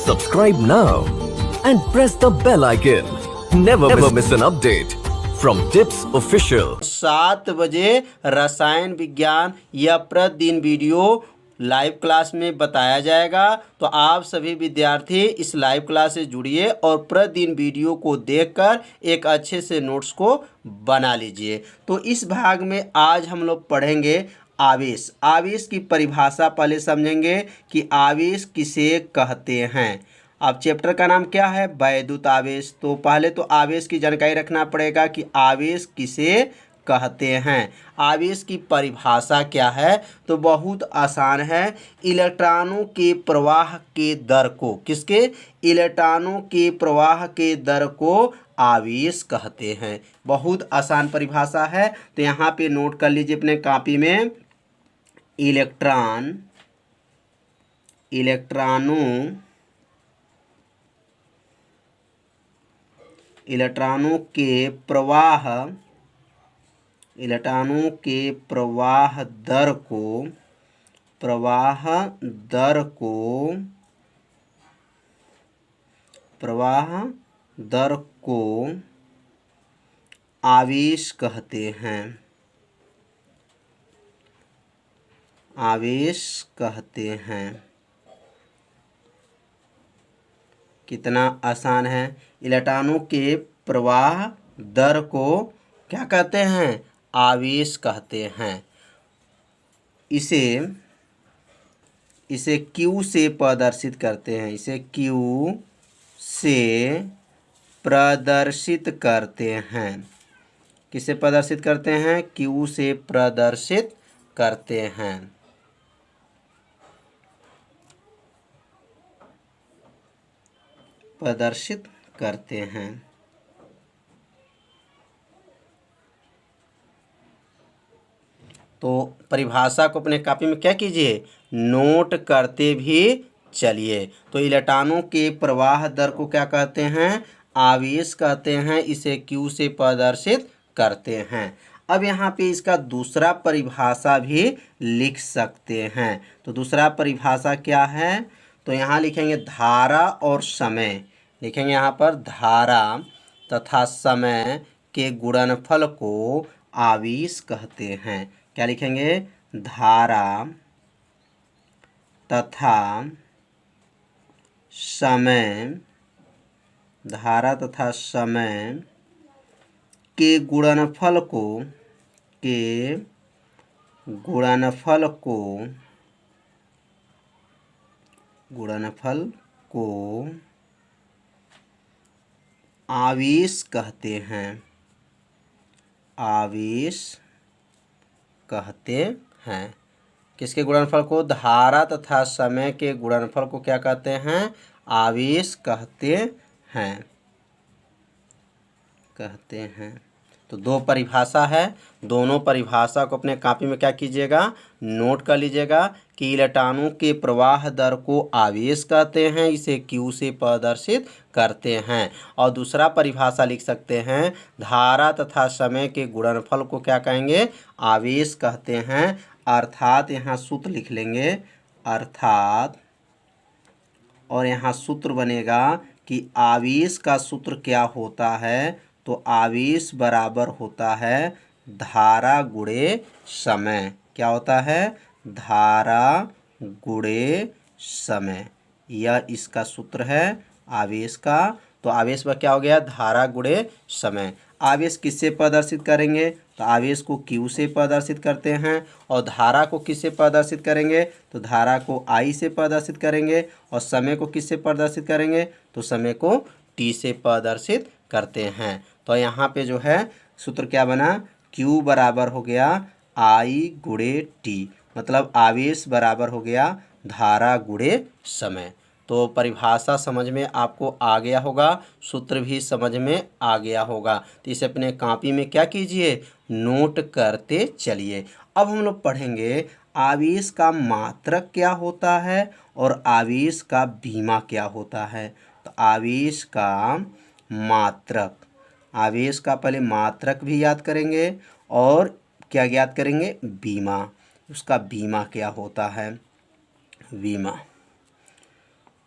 Subscribe now and press the bell icon. Never miss an update from Tips Official. 7 बजे रसायन विज्ञान यह प्रतिदिन वीडियो लाइव क्लास में बताया जाएगा। तो आप सभी विद्यार्थी इस लाइव क्लास से जुड़िए और प्रतिदिन वीडियो को देखकर एक अच्छे से नोट्स को बना लीजिए। तो इस भाग में आज हम लोग पढ़ेंगे आवेश। आवेश की परिभाषा पहले समझेंगे कि आवेश किसे कहते हैं। अब चैप्टर का नाम क्या है? वैद्युत आवेश। तो पहले तो आवेश की जानकारी रखना पड़ेगा कि आवेश किसे कहते हैं। आवेश की परिभाषा क्या है? तो बहुत आसान है। इलेक्ट्रॉनों के प्रवाह के दर को, किसके? इलेक्ट्रॉनों के प्रवाह के दर को आवेश कहते हैं। बहुत आसान परिभाषा है। तो यहाँ पे नोट कर लीजिए अपने कॉपी में। इलेक्ट्रॉनों के प्रवाह दर को आवेश कहते हैं। कितना आसान है। इलेक्ट्रॉनों के प्रवाह दर को क्या कहते हैं? आवेश कहते हैं। इसे Q से प्रदर्शित करते हैं। किसे प्रदर्शित करते हैं? Q से प्रदर्शित करते हैं। तो परिभाषा को अपने कॉपी में क्या कीजिए? नोट करते भी चलिए। तो इलेक्ट्रॉनों के प्रवाह दर को क्या कहते हैं? आवेश कहते हैं। इसे Q से प्रदर्शित करते हैं। अब यहाँ पे इसका दूसरा परिभाषा भी लिख सकते हैं। तो दूसरा परिभाषा क्या है? तो यहाँ लिखेंगे धारा और समय। लिखेंगे यहाँ पर धारा तथा समय के गुणनफल को आवेश कहते हैं। क्या लिखेंगे? धारा तथा समय के गुणनफल को आवेश कहते हैं। किसके गुणनफल को? धारा तथा समय के गुणनफल को क्या कहते हैं? आवेश कहते हैं। तो दो परिभाषा है। दोनों परिभाषा को अपने कॉपी में क्या कीजिएगा? नोट कर लीजिएगा कि इलेक्ट्रॉनों के प्रवाह दर को आवेश कहते हैं। इसे Q से प्रदर्शित करते हैं। और दूसरा परिभाषा लिख सकते हैं धारा तथा समय के गुणनफल को क्या कहेंगे? आवेश कहते हैं। अर्थात यहाँ सूत्र लिख लेंगे। और यहाँ सूत्र बनेगा कि आवेश का सूत्र क्या होता है? तो आवेश बराबर होता है धारा गुणे समय। क्या होता है? धारा गुणे समय। यह इसका सूत्र है आवेश का। तो आवेश का क्या हो गया? धारा गुणे समय। आवेश किससे प्रदर्शित करेंगे? तो आवेश को Q से प्रदर्शित करते हैं। और धारा को किससे प्रदर्शित करेंगे? तो धारा को I से प्रदर्शित करेंगे। और समय को किससे प्रदर्शित करेंगे? तो समय को T से प्रदर्शित करते हैं। तो यहाँ पे जो है सूत्र क्या बना? Q बराबर हो गया I गुणे T, मतलब आवेश बराबर हो गया धारा गुणे समय। तो परिभाषा समझ में आपको आ गया होगा, सूत्र भी समझ में आ गया होगा। तो इसे अपने कॉपी में क्या कीजिए? नोट करते चलिए। अब हम लोग पढ़ेंगे आवेश का मात्रक क्या होता है और आवेश का बीमा क्या होता है। तो आवेश का पहले मात्रक भी याद करेंगे और क्या याद करेंगे? बीमा। उसका बीमा क्या होता है? बीमा।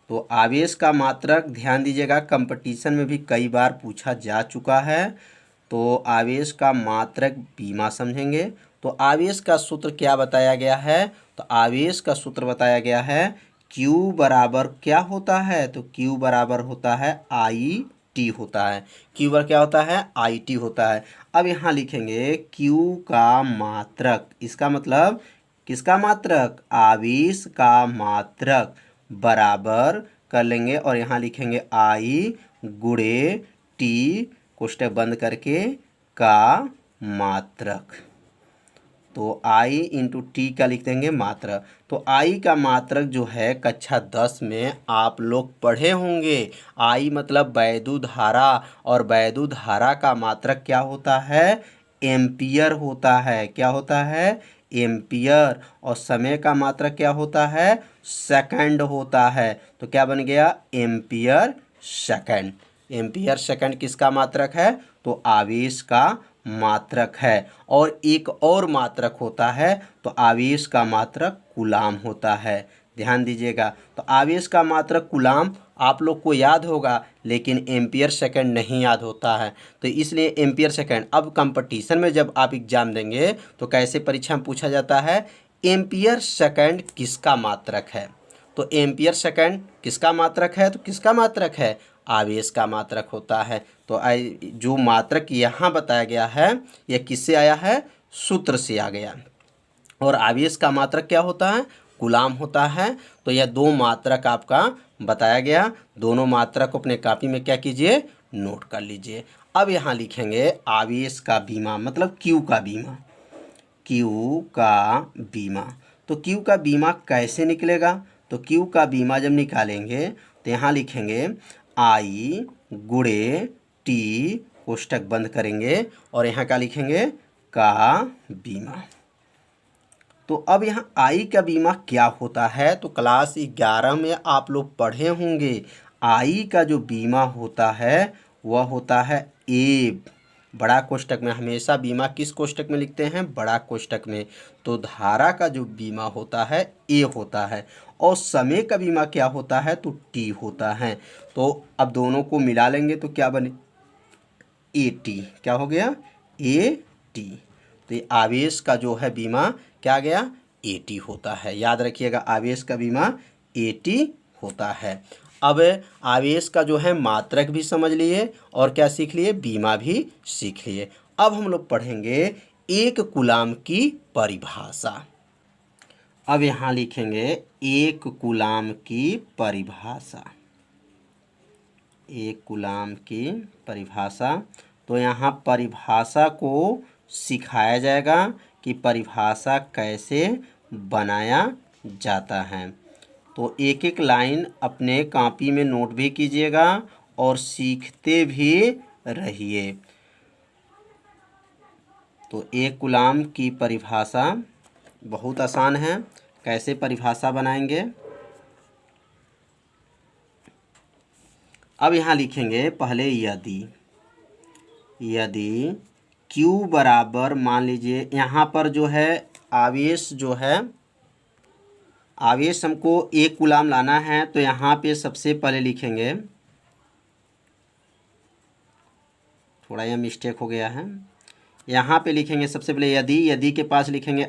तो आवेश का मात्रक ध्यान दीजिएगा, कंपटीशन में भी कई बार पूछा जा चुका है। तो आवेश का मात्रक बीमा समझेंगे। तो आवेश का सूत्र क्या बताया गया है? तो आवेश का सूत्र बताया गया है Q बराबर क्या होता है? तो Q बराबर होता है आई टी होता है। Q बराबर क्या होता है? आई टी होता है। अब यहाँ लिखेंगे Q का मात्रक, इसका मतलब किसका मात्रक? आवेश का मात्रक बराबर कर लेंगे और यहाँ लिखेंगे आई गुणे टी कोष्टक बंद करके का मात्रक। तो आई इंटू टी का लिख देंगे मात्रक। तो आई का मात्रक जो है कक्षा 10 में आप लोग पढ़े होंगे। आई मतलब वैद्युत धारा, और वैद्युत धारा का मात्रक क्या होता है? एम्पियर होता है। क्या होता है? एम्पियर। और समय का मात्रक क्या होता है? सेकंड होता है। तो क्या बन गया? Ampere second. एम्पियर सेकंड किसका मात्रक है? तो आवेश का मात्रक है। और एक और मात्रक होता है, तो आवेश का मात्रक कूलाम होता है। ध्यान दीजिएगा, तो आवेश का मात्रक कूलाम आप लोग को याद होगा, लेकिन एम्पियर सेकंड नहीं याद होता है। तो इसलिए एम्पियर सेकंड, अब कंपटीशन में जब आप एग्जाम देंगे तो कैसे परीक्षा में पूछा जाता है? एम्पियर सेकंड किसका मात्रक है? तो एम्पियर सेकंड किसका मात्रक है? तो किसका मात्रक है? आवेश का मात्रक होता है। तो जो मात्रक यहाँ बताया गया है यह किससे आया है? सूत्र से आ गया। और आवेश का मात्रक क्या होता है? कूलाम होता है। तो यह दो मात्रक आपका बताया गया। दोनों मात्रक को अपने कॉपी में क्या कीजिए? नोट कर लीजिए। अब यहाँ लिखेंगे आवेश का बीमा, मतलब क्यू का बीमा। क्यू का बीमा, तो क्यू का बीमा कैसे निकलेगा? तो क्यू का बीमा जब निकालेंगे तो यहाँ लिखेंगे आई गुणे टी कोष्टक बंद करेंगे और यहाँ क्या लिखेंगे? का बीमा। तो अब यहाँ आई का बीमा क्या होता है? तो क्लास 11 में आप लोग पढ़े होंगे। आई का जो बीमा होता है वह होता है ए, बड़ा कोष्टक में। हमेशा बीमा किस कोष्टक में लिखते हैं? बड़ा कोष्टक में। तो धारा का जो बीमा होता है ए होता है, और समय का बीमा क्या होता है? तो टी होता है। तो अब दोनों को मिला लेंगे तो क्या बने? A T. क्या हो गया? A T. तो ये आवेश का जो है बीमा क्या गया? ए टी होता है। याद रखिएगा, आवेश का बीमा ए टी होता है। अब आवेश का जो है मात्रक भी समझ लिए और क्या सीख लिए? बीमा भी सीख लिए। अब हम लोग पढ़ेंगे एक कूलाम की परिभाषा। अब यहाँ लिखेंगे एक कूलाम की परिभाषा। एक कूलाम की परिभाषा। तो यहाँ परिभाषा को सिखाया जाएगा कि परिभाषा कैसे बनाया जाता है। तो एक एक लाइन अपने कॉपी में नोट भी कीजिएगा और सीखते भी रहिए। तो एक कूलाम की परिभाषा बहुत आसान है। कैसे परिभाषा बनाएंगे? अब यहाँ लिखेंगे पहले यदि Q बराबर, मान लीजिए यहाँ पर जो है आवेश जो है, आवेश हमको एक कूलाम लाना है। तो यहाँ पे सबसे पहले लिखेंगे, थोड़ा यह मिस्टेक हो गया है, यहाँ पे लिखेंगे सबसे पहले यदि के पास लिखेंगे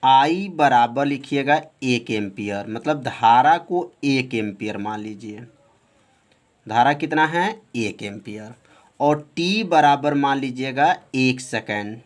आई बराबर लिखिएगा 1 एम्पियर, मतलब धारा को 1 एम्पियर मान लीजिए। धारा कितना है? 1 एम्पियर। और टी बराबर मान लीजिएगा 1 सेकेंड।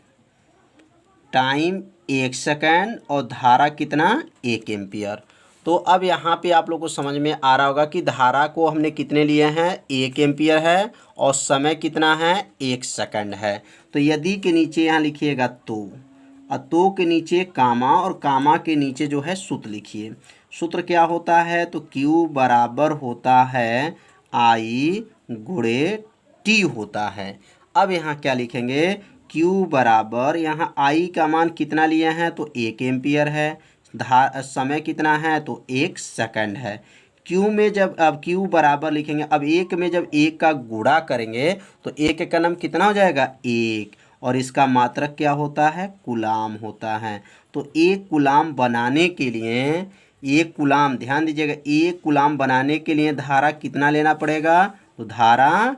टाइम 1 सेकेंड और धारा कितना? 1 एम्पियर। तो अब यहाँ पे आप लोग को समझ में आ रहा होगा कि धारा को हमने कितने लिए हैं? 1 एम्पियर है, और समय कितना है? 1 सेकेंड है। तो यदि के नीचे यहाँ लिखिएगा तो के नीचे कामा, और कामा के नीचे जो है सूत्र लिखिए। सूत्र क्या होता है? तो Q बराबर होता है आई गुणे टी होता है। अब यहाँ क्या लिखेंगे? Q बराबर, यहाँ आई का मान कितना लिए हैं? तो 1 एम्पियर है। समय कितना है? तो 1 सेकंड है। Q में जब अब Q बराबर लिखेंगे, अब 1 में जब 1 का गुणा करेंगे तो 1 का नाम कितना हो जाएगा? 1, और इसका मात्रक क्या होता है? कूलाम होता है। तो एक कूलाम बनाने के लिए एक कूलाम, ध्यान दीजिएगा, एक कूलाम बनाने के लिए धारा कितना लेना पड़ेगा? तो धारा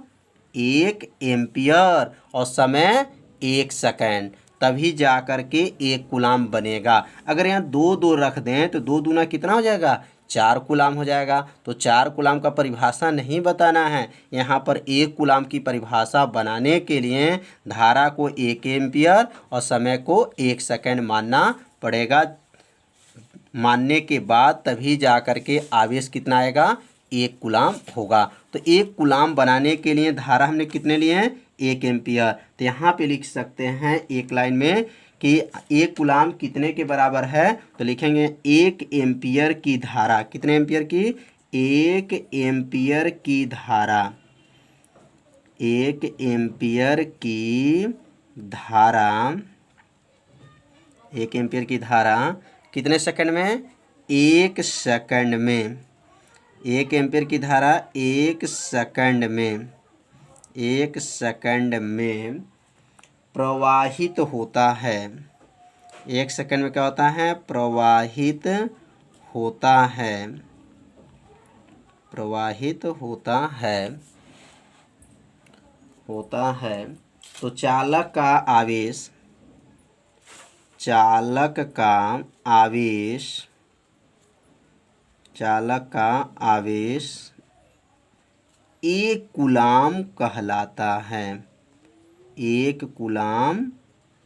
1 एम्पियर और समय 1 सेकंड, तभी जा कर के एक कूलाम बनेगा। अगर यहाँ 2 रख दें तो 2 दूना कितना हो जाएगा? 4 कूलाम हो जाएगा। तो 4 कूलाम का परिभाषा नहीं बताना है, यहाँ पर एक कूलाम की परिभाषा बनाने के लिए धारा को 1 एम्पियर और समय को 1 सेकंड मानना पड़ेगा। मानने के बाद तभी जा कर के आवेश कितना आएगा? 1 कूलाम होगा। तो 1 कूलाम बनाने के लिए धारा हमने कितने लिए हैं? 1 एम्पियर। तो यहाँ पे लिख सकते हैं एक लाइन में कि 1 कूलाम कितने के बराबर है? तो लिखेंगे 1 एम्पियर की धारा, कितने एम्पियर की? 1 एम्पियर की धारा, 1 एम्पियर की धारा, 1 एम्पियर की धारा कितने सेकंड में? 1 सेकंड में। 1 एम्पियर की धारा 1 सेकंड में, 1 सेकंड में प्रवाहित होता है। 1 सेकंड में क्या होता है? प्रवाहित होता है, प्रवाहित होता है, होता है। तो चालक का आवेश, चालक का आवेश, चालक का आवेश 1 कूलाम कहलाता है, 1 कूलाम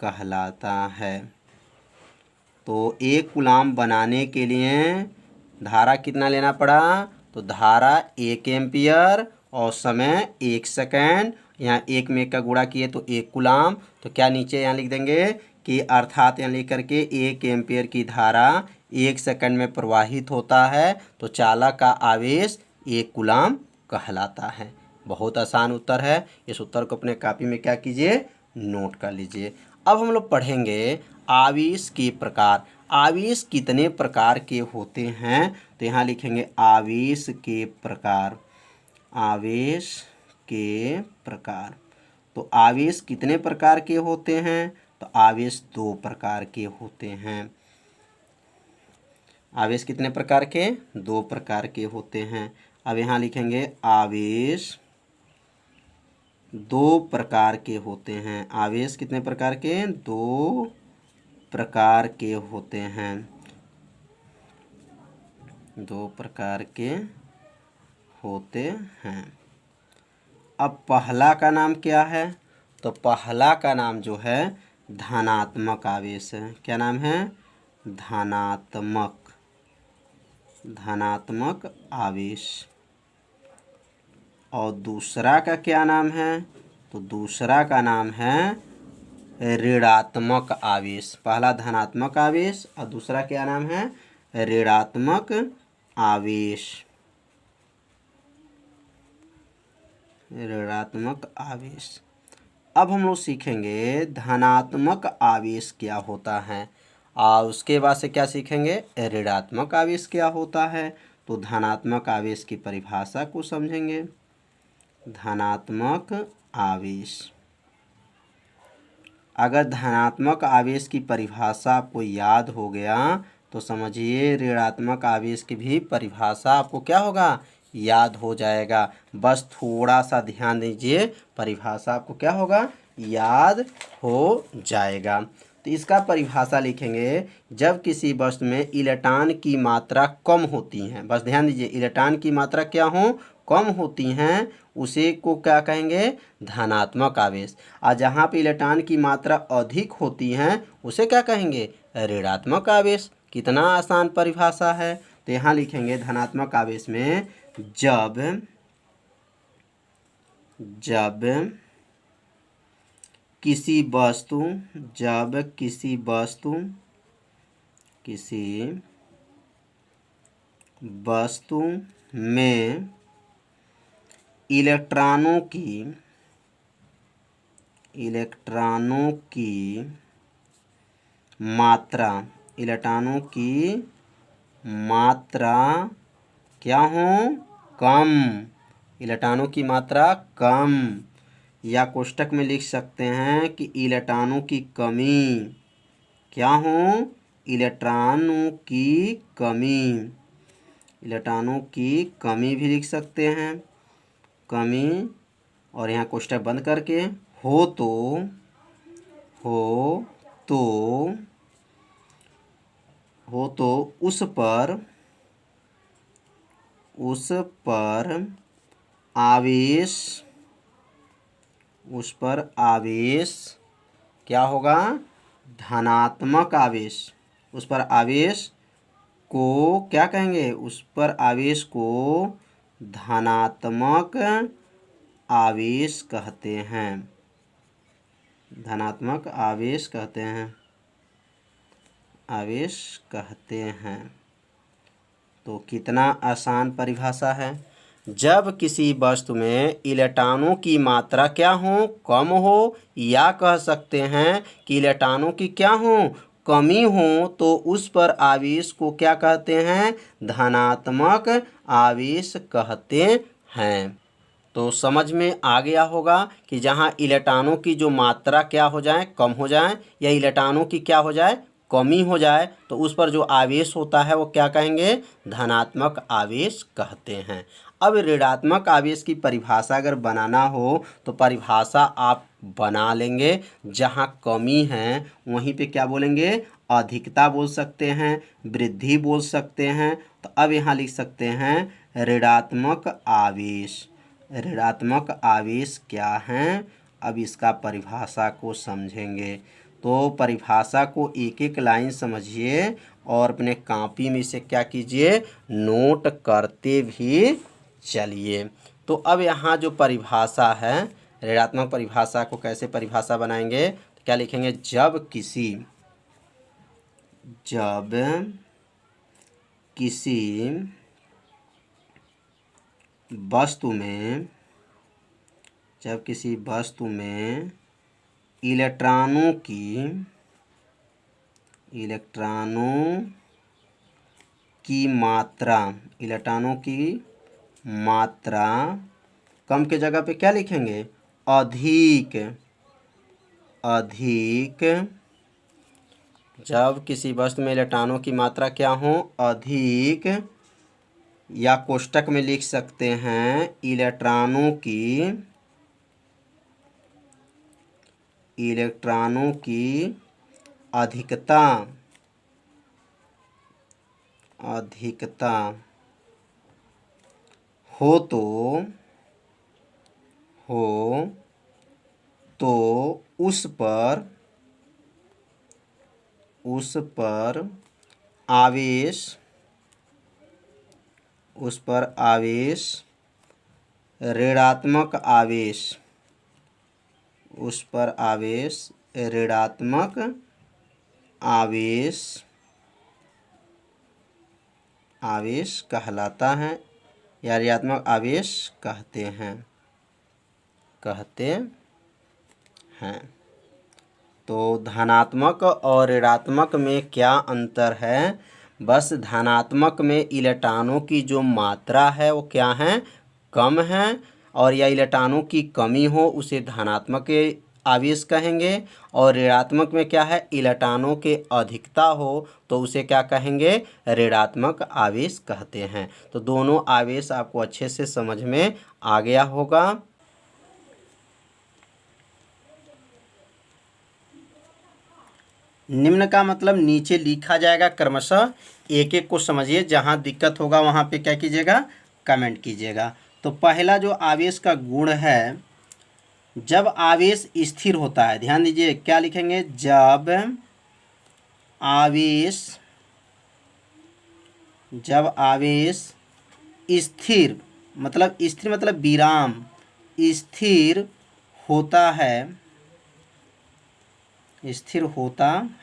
कहलाता है। तो 1 कूलाम बनाने के लिए धारा कितना लेना पड़ा? तो धारा 1 एम्पियर और समय 1 सेकंड। यहाँ 1 में 1 का गुणा किए तो 1 कूलाम। तो क्या नीचे यहाँ लिख देंगे कि अर्थात यहाँ लिख करके 1 एम्पियर की धारा 1 सेकंड में प्रवाहित होता है, तो चालक का आवेश 1 कूलाम कहलाता है। बहुत आसान उत्तर है। इस उत्तर को अपने कॉपी में क्या कीजिए? नोट कर लीजिए। अब हम लोग पढ़ेंगे आवेश के प्रकार। आवेश कितने प्रकार के होते हैं? तो यहाँ लिखेंगे आवेश के प्रकार, आवेश के प्रकार। तो आवेश कितने प्रकार के होते हैं? तो आवेश 2 प्रकार के होते हैं। आवेश कितने प्रकार के? 2 प्रकार के होते हैं। अब यहाँ लिखेंगे आवेश 2 प्रकार के होते हैं। आवेश कितने प्रकार के? 2 प्रकार के होते हैं, 2 प्रकार के होते हैं। अब पहला का नाम क्या है? तो पहला का नाम जो है धनात्मक आवेश है। क्या नाम है? धनात्मक, धनात्मक आवेश। और दूसरा का क्या नाम है? तो दूसरा का नाम है ऋणात्मक आवेश। पहला धनात्मक आवेश और दूसरा क्या नाम है? ऋणात्मक आवेश, ऋणात्मक आवेश। अब हम लोग सीखेंगे धनात्मक आवेश क्या होता है और उसके बाद से क्या सीखेंगे? ऋणात्मक आवेश क्या होता है। तो धनात्मक आवेश की परिभाषा को समझेंगे। धनात्मक आवेश, अगर धनात्मक आवेश की परिभाषा आपको याद हो गया तो समझिए ऋणात्मक आवेश की भी परिभाषा आपको क्या होगा? याद हो जाएगा। बस थोड़ा सा ध्यान दीजिए, परिभाषा आपको क्या होगा? याद हो जाएगा। तो इसका परिभाषा लिखेंगे, जब किसी वस्तु में इलेक्ट्रॉन की मात्रा कम होती है, बस ध्यान दीजिए, इलेक्ट्रॉन की मात्रा क्या हो? कम होती हैं, उसे को क्या कहेंगे? धनात्मक आवेश। और जहाँ पे इलेक्ट्रॉन की मात्रा अधिक होती हैं उसे क्या कहेंगे? ऋणात्मक आवेश। कितना आसान परिभाषा है। तो यहाँ लिखेंगे धनात्मक आवेश में जब किसी वस्तु, जब किसी वस्तु, किसी वस्तु में इलेक्ट्रॉनों की मात्रा, इलेक्ट्रॉनों की मात्रा क्या हो? कम, इलेक्ट्रॉनों की मात्रा कम, या कोष्टक में लिख सकते हैं कि इलेक्ट्रॉनों की कमी क्या हो? इलेक्ट्रॉनों की कमी, इलेक्ट्रॉनों की कमी भी लिख सकते हैं, कमी, और यहाँ कोष्टक बंद करके हो तो उस पर आवेश क्या होगा, धनात्मक आवेश, उस पर आवेश को क्या कहेंगे, उस पर आवेश को धनात्मक आवेश कहते हैं, धनात्मक आवेश कहते हैं, आवेश कहते हैं। तो कितना आसान परिभाषा है। जब किसी वस्तु में इलेक्ट्रॉनों की मात्रा क्या हो, कम हो, या कह सकते हैं कि इलेक्ट्रॉनों की क्या हो, कमी हो, तो उस पर आवेश को क्या कहते हैं, धनात्मक आवेश कहते हैं। तो समझ में आ गया होगा कि जहाँ इलेक्ट्रॉनों की जो मात्रा क्या हो जाए, कम हो जाए, या इलेक्ट्रॉनों की क्या हो जाए, कमी हो जाए, तो उस पर जो आवेश होता है वो क्या कहेंगे, धनात्मक आवेश कहते हैं। अब ऋणात्मक आवेश की परिभाषा अगर बनाना हो तो परिभाषा आप बना लेंगे, जहाँ कमी है वहीं पे क्या बोलेंगे, अधिकता बोल सकते हैं, वृद्धि बोल सकते हैं। तो अब यहाँ लिख सकते हैं ऋणात्मक आवेश। ऋणात्मक आवेश क्या हैं, अब इसका परिभाषा को समझेंगे। तो परिभाषा को एक एक लाइन समझिए और अपने कॉपी में से क्या कीजिए, नोट करते भी चलिए। तो अब यहाँ जो परिभाषा है, ऋणात्मक परिभाषा को कैसे परिभाषा बनाएंगे, तो क्या लिखेंगे, जब किसी वस्तु में इलेक्ट्रॉनों की मात्रा कम के जगह पे क्या लिखेंगे, अधिक। जब किसी वस्तु में इलेक्ट्रॉनों की मात्रा क्या हो, अधिक, या कोष्टक में लिख सकते हैं इलेक्ट्रॉनों की अधिकता हो तो उस पर आवेश ऋणात्मक आवेश कहलाता है, या ऋणात्मक आवेश कहते हैं। तो धनात्मक और ऋणात्मक में क्या अंतर है, बस धनात्मक में इलेक्ट्रॉनों की जो मात्रा है वो क्या है, कम है, और या इलेक्ट्रॉनों की कमी हो उसे धनात्मक आवेश कहेंगे, और ऋणात्मक में क्या है, इलेक्ट्रॉनों के अधिकता हो तो उसे क्या कहेंगे, ऋणात्मक आवेश कहते हैं। तो दोनों आवेश आपको अच्छे से समझ में आ गया होगा। निम्न का मतलब नीचे लिखा जाएगा, क्रमशः एक एक को समझिए, जहाँ दिक्कत होगा वहाँ पे क्या कीजिएगा, कमेंट कीजिएगा। तो पहला जो आवेश का गुण है, जब आवेश स्थिर होता है, ध्यान दीजिए क्या लिखेंगे, जब आवेश स्थिर मतलब विराम, स्थिर होता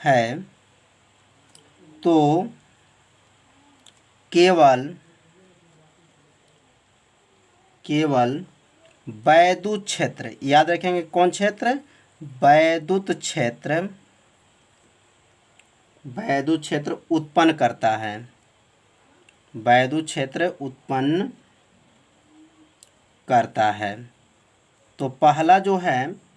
है तो केवल वैद्युत क्षेत्र, याद रखेंगे कौन क्षेत्र, वैद्युत क्षेत्र उत्पन्न करता है, वैद्युत क्षेत्र उत्पन्न करता है। तो पहला जो है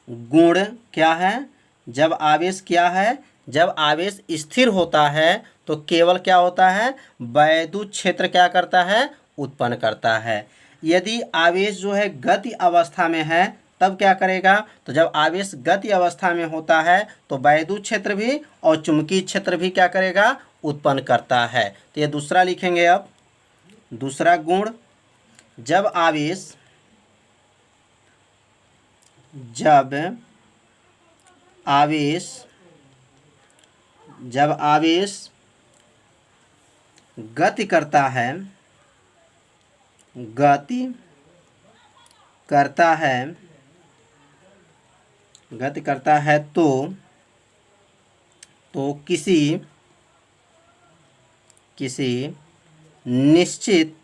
गुण क्या है, जब आवेश क्या है, जब आवेश स्थिर होता है तो केवल क्या होता है, वैद्युत क्षेत्र क्या करता है, उत्पन्न करता है। यदि आवेश जो है गति अवस्था में है तब क्या करेगा, तो जब आवेश गति अवस्था में होता है तो वैद्युत क्षेत्र भी और चुंबकीय क्षेत्र भी क्या करेगा, उत्पन्न करता है। तो ये दूसरा लिखेंगे। अब दूसरा गुण, जब आवेश गति करता है तो किसी निश्चित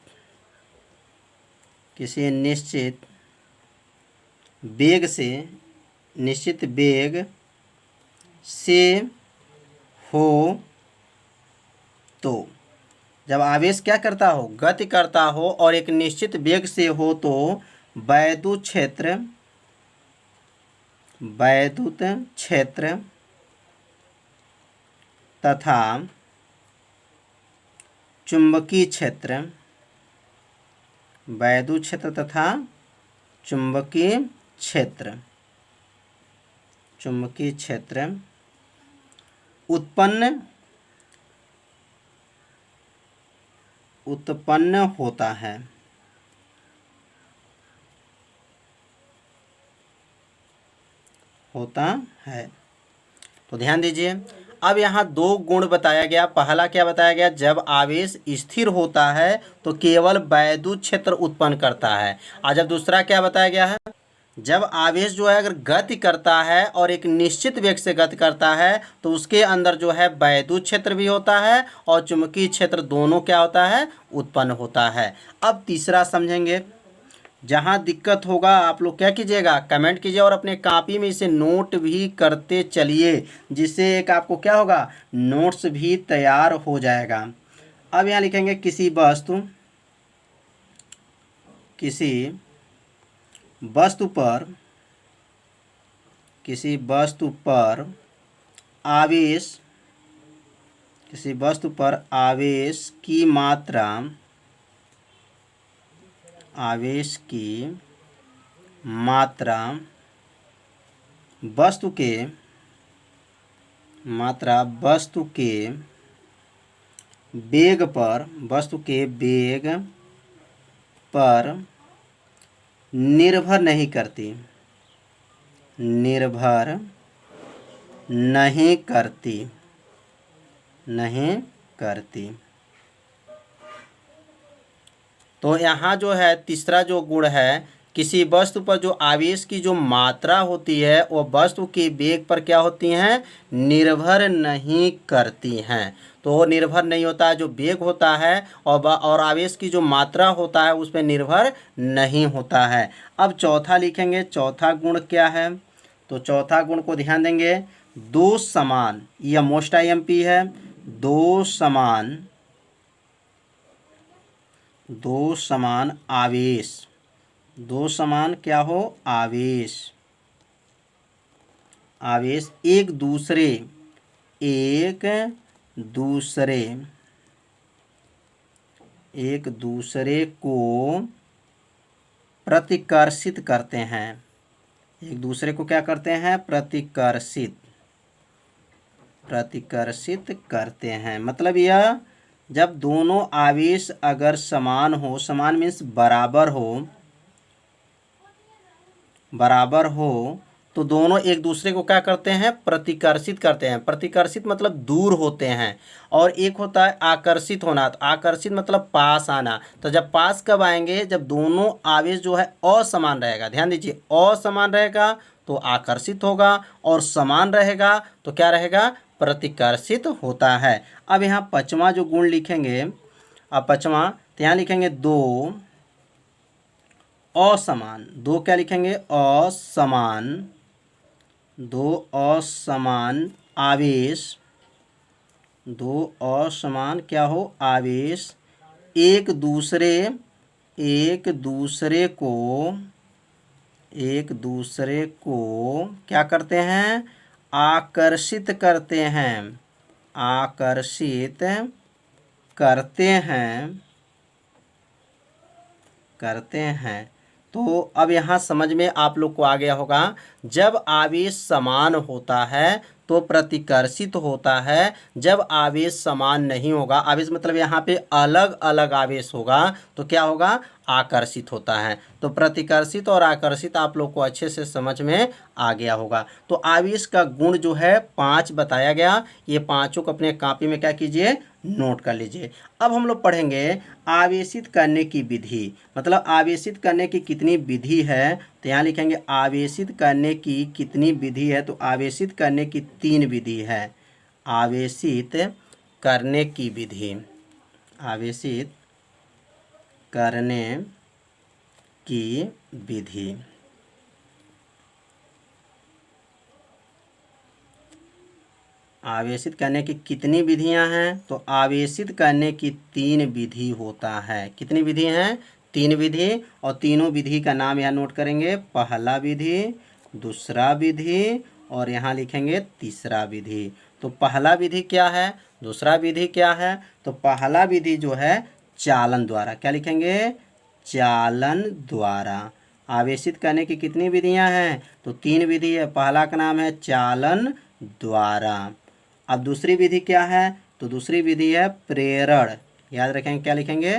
वेग से हो, तो जब आवेश क्या करता हो, गति करता हो और एक निश्चित वेग से हो तो वैद्युत क्षेत्र तथा चुंबकीय क्षेत्र, वैद्युत क्षेत्र तथा चुंबकीय क्षेत्र उत्पन्न होता है। तो ध्यान दीजिए, अब यहाँ दो गुण बताया गया। पहला क्या बताया गया, जब आवेश स्थिर होता है तो केवल वैद्युत क्षेत्र उत्पन्न करता है। और जब दूसरा क्या बताया गया है, जब आवेश जो है अगर गति करता है और एक निश्चित वेग से गति करता है तो उसके अंदर जो है वैद्युत क्षेत्र भी होता है और चुंबकीय क्षेत्र, दोनों क्या होता है, उत्पन्न होता है। अब तीसरा समझेंगे। जहाँ दिक्कत होगा आप लोग क्या कीजिएगा, कमेंट कीजिए और अपने कॉपी में इसे नोट भी करते चलिए, जिससे एक आपको क्या होगा, नोट्स भी तैयार हो जाएगा। अब यहाँ लिखेंगे किसी वस्तु पर आवेश की मात्रा वस्तु के वेग पर निर्भर नहीं करती। तो यहाँ जो है तीसरा जो गुण है, किसी वस्तु पर जो आवेश की जो मात्रा होती है वो वस्तु के वेग पर क्या होती हैं, निर्भर नहीं करती हैं। तो वो निर्भर नहीं होता है, जो वेग होता है और आवेश की जो मात्रा होता है उस पर निर्भर नहीं होता है। अब चौथा लिखेंगे, चौथा गुण क्या है, तो चौथा गुण को ध्यान देंगे, दो समान, यह मोस्ट IMP है, दो समान आवेश, दो समान क्या हो, आवेश एक दूसरे को प्रतिकर्षित करते हैं। एक दूसरे को क्या करते हैं, प्रतिकर्षित करते हैं। मतलब यह, जब दोनों आवेश अगर समान हो, समान मीन्स बराबर हो तो दोनों एक दूसरे को क्या करते हैं, प्रतिकर्षित करते हैं। प्रतिकर्षित मतलब दूर होते हैं, और एक होता है आकर्षित होना। तो आकर्षित मतलब पास आना। तो जब पास कब आएंगे, जब दोनों आवेश जो है असमान रहेगा। ध्यान दीजिए, असमान रहेगा तो आकर्षित होगा, और समान रहेगा तो क्या रहेगा, प्रतिकर्षित होता है। अब यहाँ पांचवा जो गुण लिखेंगे, अब पांचवा तो यहाँ लिखेंगे दो असमान, दो क्या लिखेंगे, दो असमान आवेश, दो असमान क्या हो, आवेश एक दूसरे को क्या करते हैं, आकर्षित करते हैं, आकर्षित करते हैं, करते हैं। तो अब यहाँ समझ में आप लोग को आ गया होगा, जब आवेश समान होता है तो प्रतिकर्षित होता है, जब आवेश समान नहीं होगा, आवेश मतलब यहाँ पे अलग अलग आवेश होगा तो क्या होगा, आकर्षित होता है। तो प्रतिकर्षित और आकर्षित आप लोग को अच्छे से समझ में आ गया होगा। तो आवेश का गुण जो है 5 बताया गया, ये पांचों को अपने कॉपी में क्या कीजिए, नोट कर लीजिए। अब हम लोग पढ़ेंगे आवेशित करने की विधि, मतलब आवेशित करने की कितनी विधि है। तो यहाँ लिखेंगे आवेशित करने की कितनी विधि है, तो आवेशित करने की 3 विधि है। आवेशित करने की विधि, आवेशित करने की विधि। आवेशित करने की कितनी विधियां हैं, तो आवेशित करने की 3 विधि होता है। कितनी विधि हैं, 3 विधि, और तीनों विधि का नाम यहाँ नोट करेंगे, पहला विधि, दूसरा विधि और यहाँ लिखेंगे तीसरा विधि। तो पहला विधि क्या है, दूसरा विधि क्या है, तो पहला विधि जो है चालन द्वारा, क्या लिखेंगे, चालन द्वारा। आवेशित करने की कितनी विधियां हैं, तो 3 विधि है, पहला का नाम है चालन द्वारा। अब दूसरी विधि क्या है, तो दूसरी विधि है प्रेरण, याद रखेंगे, क्या लिखेंगे,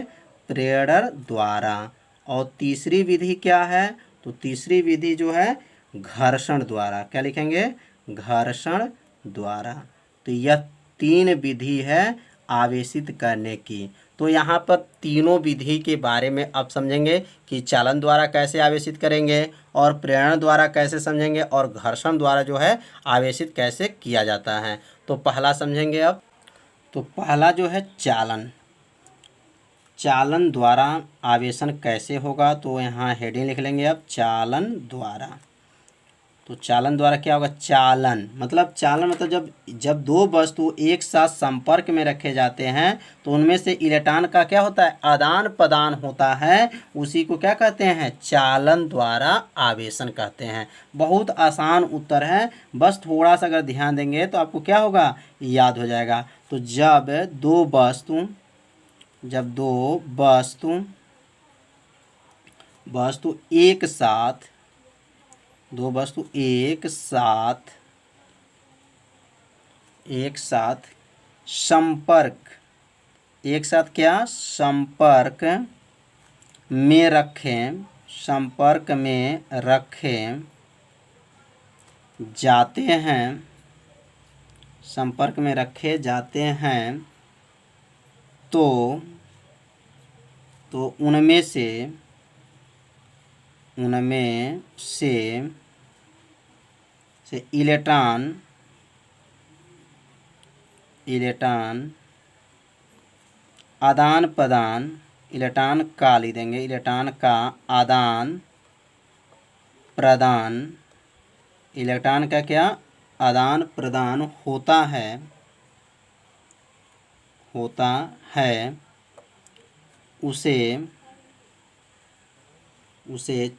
प्रेरण द्वारा। और तीसरी विधि क्या है, तो तीसरी विधि जो है घर्षण द्वारा, क्या लिखेंगे, घर्षण द्वारा। तो यह 3 विधि है आवेशित करने की। तो यहाँ पर तीनों विधि के बारे में अब समझेंगे कि चालन द्वारा कैसे आवेशित करेंगे, और प्रेरण द्वारा कैसे समझेंगे, और घर्षण द्वारा जो है आवेशित कैसे किया जाता है। तो पहला समझेंगे अब। तो पहला जो है चालन, चालन द्वारा आवेशन कैसे होगा, तो यहाँ हेडिंग लिख लेंगे अब, चालन द्वारा। तो चालन द्वारा क्या होगा, चालन मतलब, चालन मतलब जब दो वस्तु एक साथ संपर्क में रखे जाते हैं तो उनमें से इलेक्ट्रॉन का क्या होता है, आदान प्रदान होता है, उसी को क्या कहते हैं, चालन द्वारा आवेशन कहते हैं। बहुत आसान उत्तर है, बस थोड़ा सा अगर ध्यान देंगे तो आपको क्या होगा, याद हो जाएगा। तो जब दो वस्तु एक साथ, दो वस्तु एक साथ संपर्क, एक साथ क्या, संपर्क में रखें जाते हैं, संपर्क में रखे जाते हैं, तो उनमें से इलेक्ट्रॉन आदान प्रदान, इलेक्ट्रॉन का लिख देंगे, इलेक्ट्रॉन का आदान प्रदान, इलेक्ट्रॉन का क्या, आदान प्रदान होता है, उसे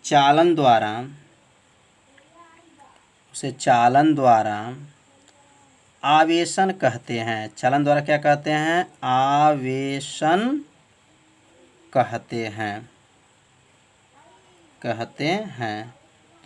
चालन द्वारा आवेशन कहते हैं। चालन द्वारा क्या कहते हैं, आवेशन कहते हैं।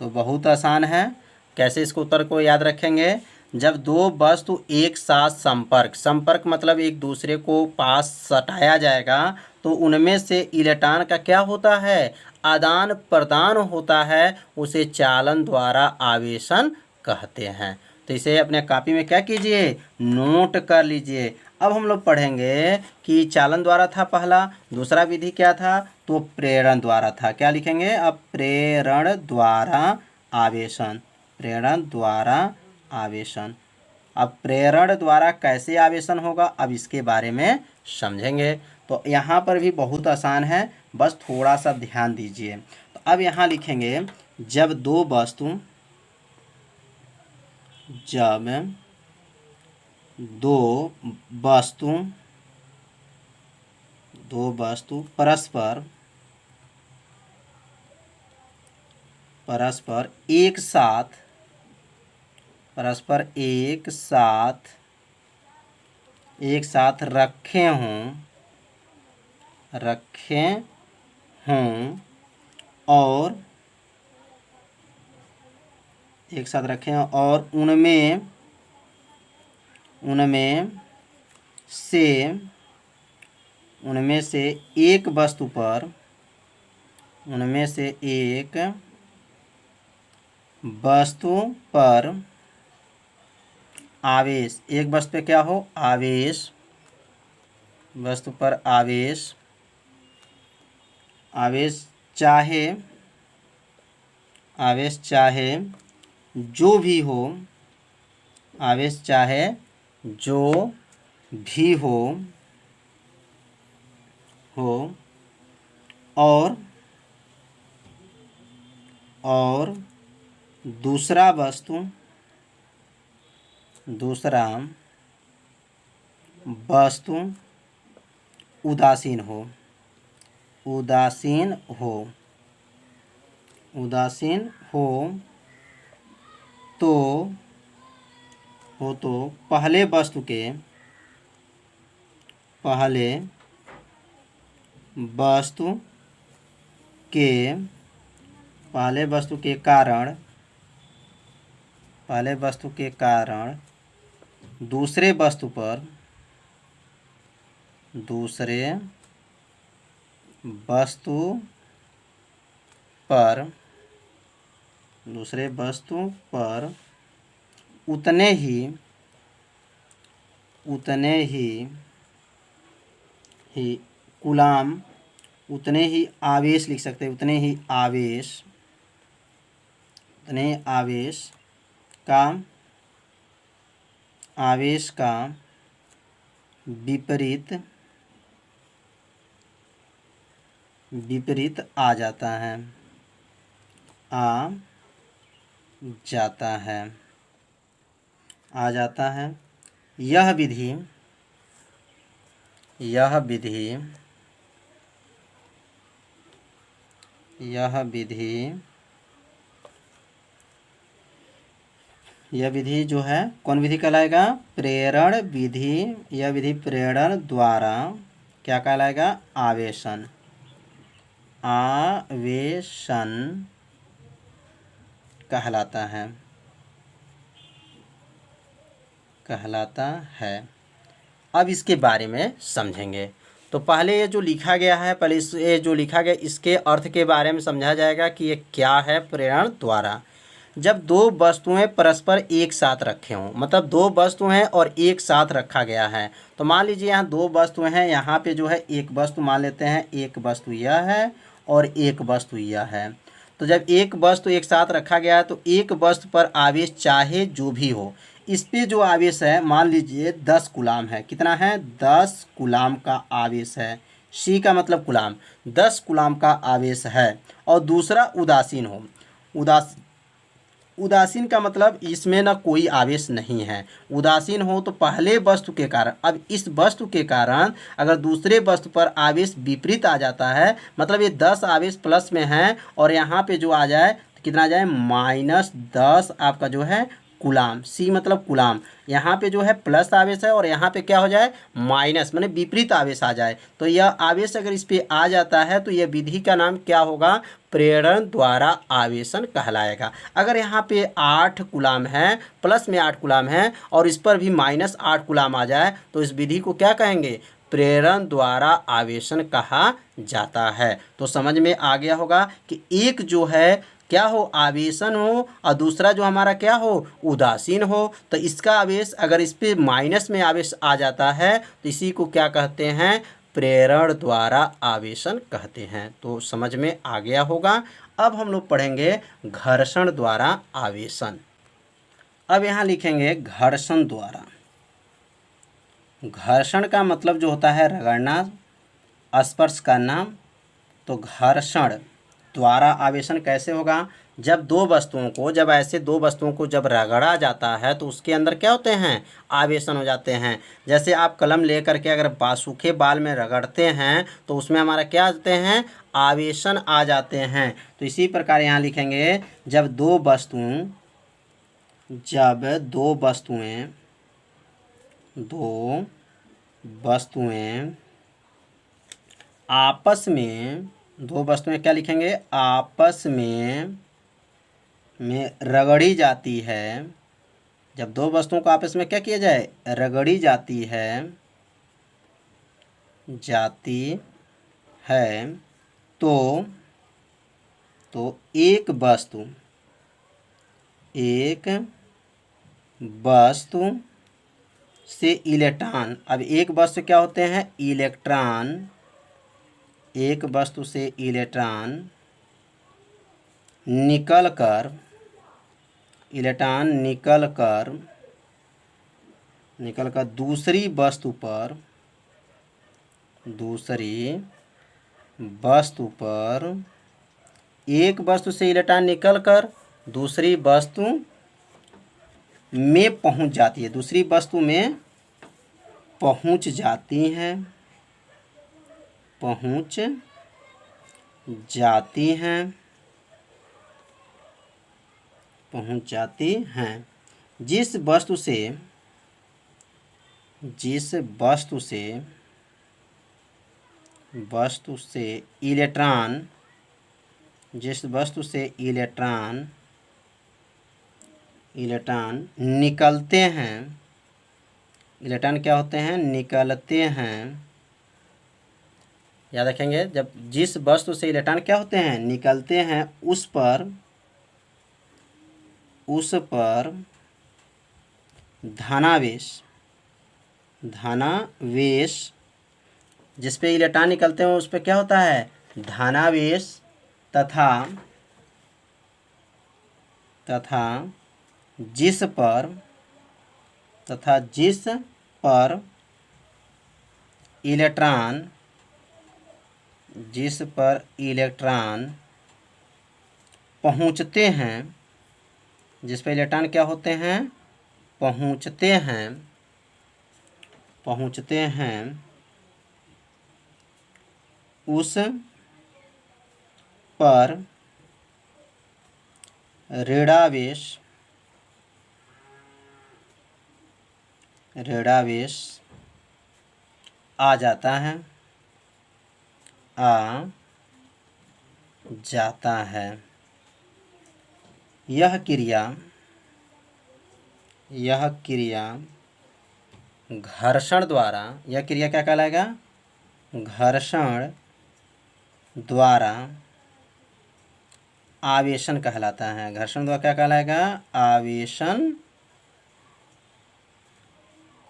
तो बहुत आसान है, कैसे इसको उत्तर को याद रखेंगे, जब दो वस्तु एक साथ संपर्क मतलब एक दूसरे को पास सटाया जाएगा तो उनमें से इलेक्ट्रॉन का क्या होता है, आदान प्रदान होता है, उसे चालन द्वारा आवेशन कहते हैं। तो इसे अपने कॉपी में क्या कीजिए, नोट कर लीजिए। अब हम लोग पढ़ेंगे कि चालन द्वारा था पहला, दूसरा विधि क्या था, तो प्रेरण द्वारा था। क्या लिखेंगे अब, प्रेरण द्वारा आवेशन, प्रेरण द्वारा आवेशन। अब प्रेरण द्वारा कैसे आवेशन होगा, अब इसके बारे में समझेंगे। तो यहाँ पर भी बहुत आसान है, बस थोड़ा सा ध्यान दीजिए। तो अब यहाँ लिखेंगे, जब दो वस्तु परस्पर एक साथ परस्पर एक साथ रखे हों और एक साथ रखे हों और उनमें से एक वस्तु पर आवेश, एक वस्तु पे क्या हो, आवेश, वस्तु पर आवेश चाहे जो भी हो और दूसरा वस्तु उदासीन हो तो पहले वस्तु के कारण दूसरे वस्तु पर उतने ही कूलाम, उतने ही आवेश लिख सकते हैं, उतने ही आवेश का विपरीत आ जाता है। यह विधि जो है कौन विधि कहलाएगा, प्रेरण विधि। यह विधि प्रेरण द्वारा क्या कहलाएगा, आवेशन कहलाता है। अब इसके बारे में समझेंगे। तो पहले ये जो लिखा गया है, इसके अर्थ के बारे में समझा जाएगा कि ये क्या है। प्रेरण द्वारा, जब दो वस्तुएं परस्पर एक साथ रखे हों, मतलब दो वस्तु हैं और एक साथ रखा गया है। तो मान लीजिए यहाँ दो वस्तुएं हैं, यहाँ पे जो है एक वस्तु मान लेते हैं, एक वस्तु यह है और एक वस्तु यह है। तो जब एक वस्तु एक साथ रखा गया है तो एक वस्तु पर आवेश चाहे जो भी हो, इस पे जो आवेश है मान लीजिए 10 कूलाम है। कितना है, 10 कूलाम का आवेश है। सी का मतलब कूलाम, 10 कूलाम का आवेश है। और दूसरा उदासीन हो, उदासीन का मतलब इसमें ना कोई आवेश नहीं है। उदासीन हो तो पहले वस्तु के कारण, अब इस वस्तु के कारण अगर दूसरे वस्तु पर आवेश विपरीत आ जाता है, मतलब ये 10 आवेश प्लस में है और यहाँ पे जो आ जाए तो कितना आ जाए, -10 आपका जो है कूलाम। सी मतलब कूलाम, यहाँ पे जो है प्लस आवेश है और यहाँ पे क्या हो जाए, माइनस, माने विपरीत आवेश आ जाए। तो यह आवेश अगर इस पे आ जाता है तो यह विधि का नाम क्या होगा, प्रेरण द्वारा आवेशन कहलाएगा। अगर यहाँ पे 8 कूलाम है, प्लस में 8 कूलाम है और इस पर भी -8 कूलाम आ जाए तो इस विधि को क्या कहेंगे, प्रेरण द्वारा आवेशन कहा जाता है। तो समझ में आ गया होगा कि एक जो है क्या हो, आवेशन हो, और दूसरा जो हमारा क्या हो, उदासीन हो। तो इसका आवेश अगर इस पे माइनस में आवेश आ जाता है तो इसी को क्या कहते हैं, प्रेरण द्वारा आवेशन कहते हैं। तो समझ में आ गया होगा। अब हम लोग पढ़ेंगे घर्षण द्वारा आवेशन। अब यहाँ लिखेंगे घर्षण द्वारा। घर्षण का मतलब जो होता है रगड़ना, स्पर्श करना। तो घर्षण द्वारा आवेशन कैसे होगा, जब ऐसे दो वस्तुओं को जब रगड़ा जाता है तो उसके अंदर क्या होते हैं, आवेशन हो जाते हैं। जैसे आप कलम लेकर के अगर सूखे बाल में रगड़ते हैं तो उसमें हमारा क्या आते हैं, आवेशन आ जाते हैं। तो इसी प्रकार यहाँ लिखेंगे जब जब दो वस्तुएं आपस में, दो वस्तुएं क्या लिखेंगे, आपस में रगड़ी जाती है। जब दो वस्तुओं को आपस में क्या किया जाए, रगड़ी जाती है तो एक वस्तु से इलेक्ट्रॉन, अब एक वस्तु क्या होते हैं, इलेक्ट्रॉन, एक वस्तु से इलेक्ट्रॉन निकल कर दूसरी वस्तु पर एक वस्तु से इलेक्ट्रॉन निकल कर दूसरी वस्तु में पहुंच जाती है, दूसरी वस्तु में पहुंच जाती हैं। जिस वस्तु से इलेक्ट्रॉन निकलते हैं, इलेक्ट्रॉन क्या होते हैं, निकलते हैं, याद रखेंगे, जब जिस वस्तु से इलेक्ट्रॉन क्या होते हैं, निकलते हैं, उस पर धनावेश, जिस पे इलेक्ट्रॉन निकलते हैं उस पे क्या होता है, धनावेश, तथा जिस पर इलेक्ट्रॉन पहुंचते हैं, जिस पे इलेक्ट्रॉन क्या होते हैं, पहुंचते हैं, उस पर ऋणावेश आ जाता है। यह क्रिया घर्षण द्वारा, यह क्रिया क्या कहलाएगा, घर्षण द्वारा आवेशन कहलाता है। घर्षण द्वारा क्या कहलाएगा, आवेशन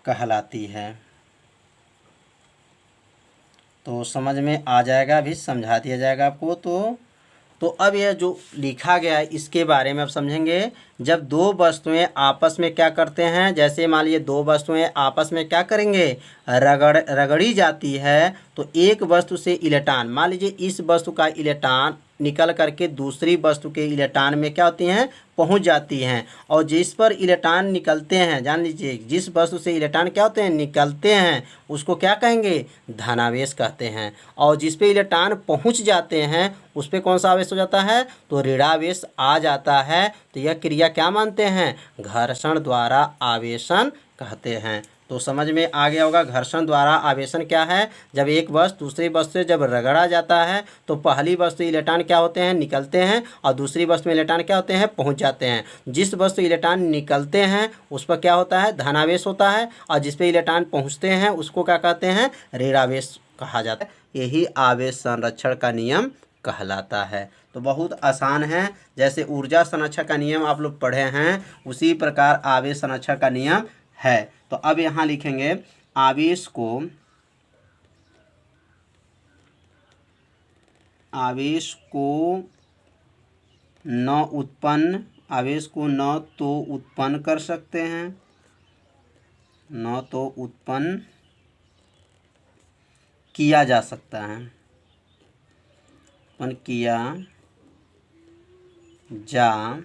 कहलाती है। तो समझ में आ जाएगा, अभी समझा दिया जाएगा आपको। तो अब यह जो लिखा गया है इसके बारे में अब समझेंगे। जब दो वस्तुएं आपस में क्या करते हैं, जैसे मान लीजिए दो वस्तुएं आपस में क्या करेंगे, रगड़ी जाती है, तो एक वस्तु से इलेक्ट्रॉन, मान लीजिए इस वस्तु का इलेक्ट्रॉन निकल करके दूसरी वस्तु के इलेक्ट्रॉन में क्या होती हैं, पहुंच जाती हैं। और जिस पर इलेक्ट्रॉन निकलते हैं, जान लीजिए जिस वस्तु से इलेक्ट्रॉन क्या होते हैं, निकलते हैं, उसको क्या कहेंगे, धनावेश कहते हैं। और जिस पे इलेक्ट्रॉन पहुंच जाते हैं उस पे कौन सा आवेश हो जाता है, तो ऋणावेश आ जाता है। तो यह क्रिया क्या मानते हैं, घर्षण द्वारा आवेशन कहते हैं। तो समझ में आ गया होगा घर्षण द्वारा आवेशन क्या है। जब एक वस्तु दूसरी वस्तु से जब रगड़ा जाता है तो पहली वस्तु इलेक्ट्रॉन क्या होते हैं, निकलते हैं, और दूसरी वस्तु में इलेक्ट्रॉन क्या होते हैं, पहुंच जाते हैं। जिस वस्तु इलेक्ट्रॉन निकलते हैं उस पर क्या होता है, धनावेश होता है, और जिस पे इलेक्ट्रॉन पहुंचते हैं उसको क्या कहते हैं, ऋणावेश कहा जाता है। यही आवेश संरक्षण का नियम कहलाता है। तो बहुत आसान है, जैसे ऊर्जा संरक्षण का नियम आप लोग पढ़े हैं उसी प्रकार आवेश संरक्षण का नियम है। तो अब यहाँ लिखेंगे आवेश को न तो उत्पन्न कर सकते हैं, न तो उत्पन्न किया जा सकता है, उत्पन्न किया जा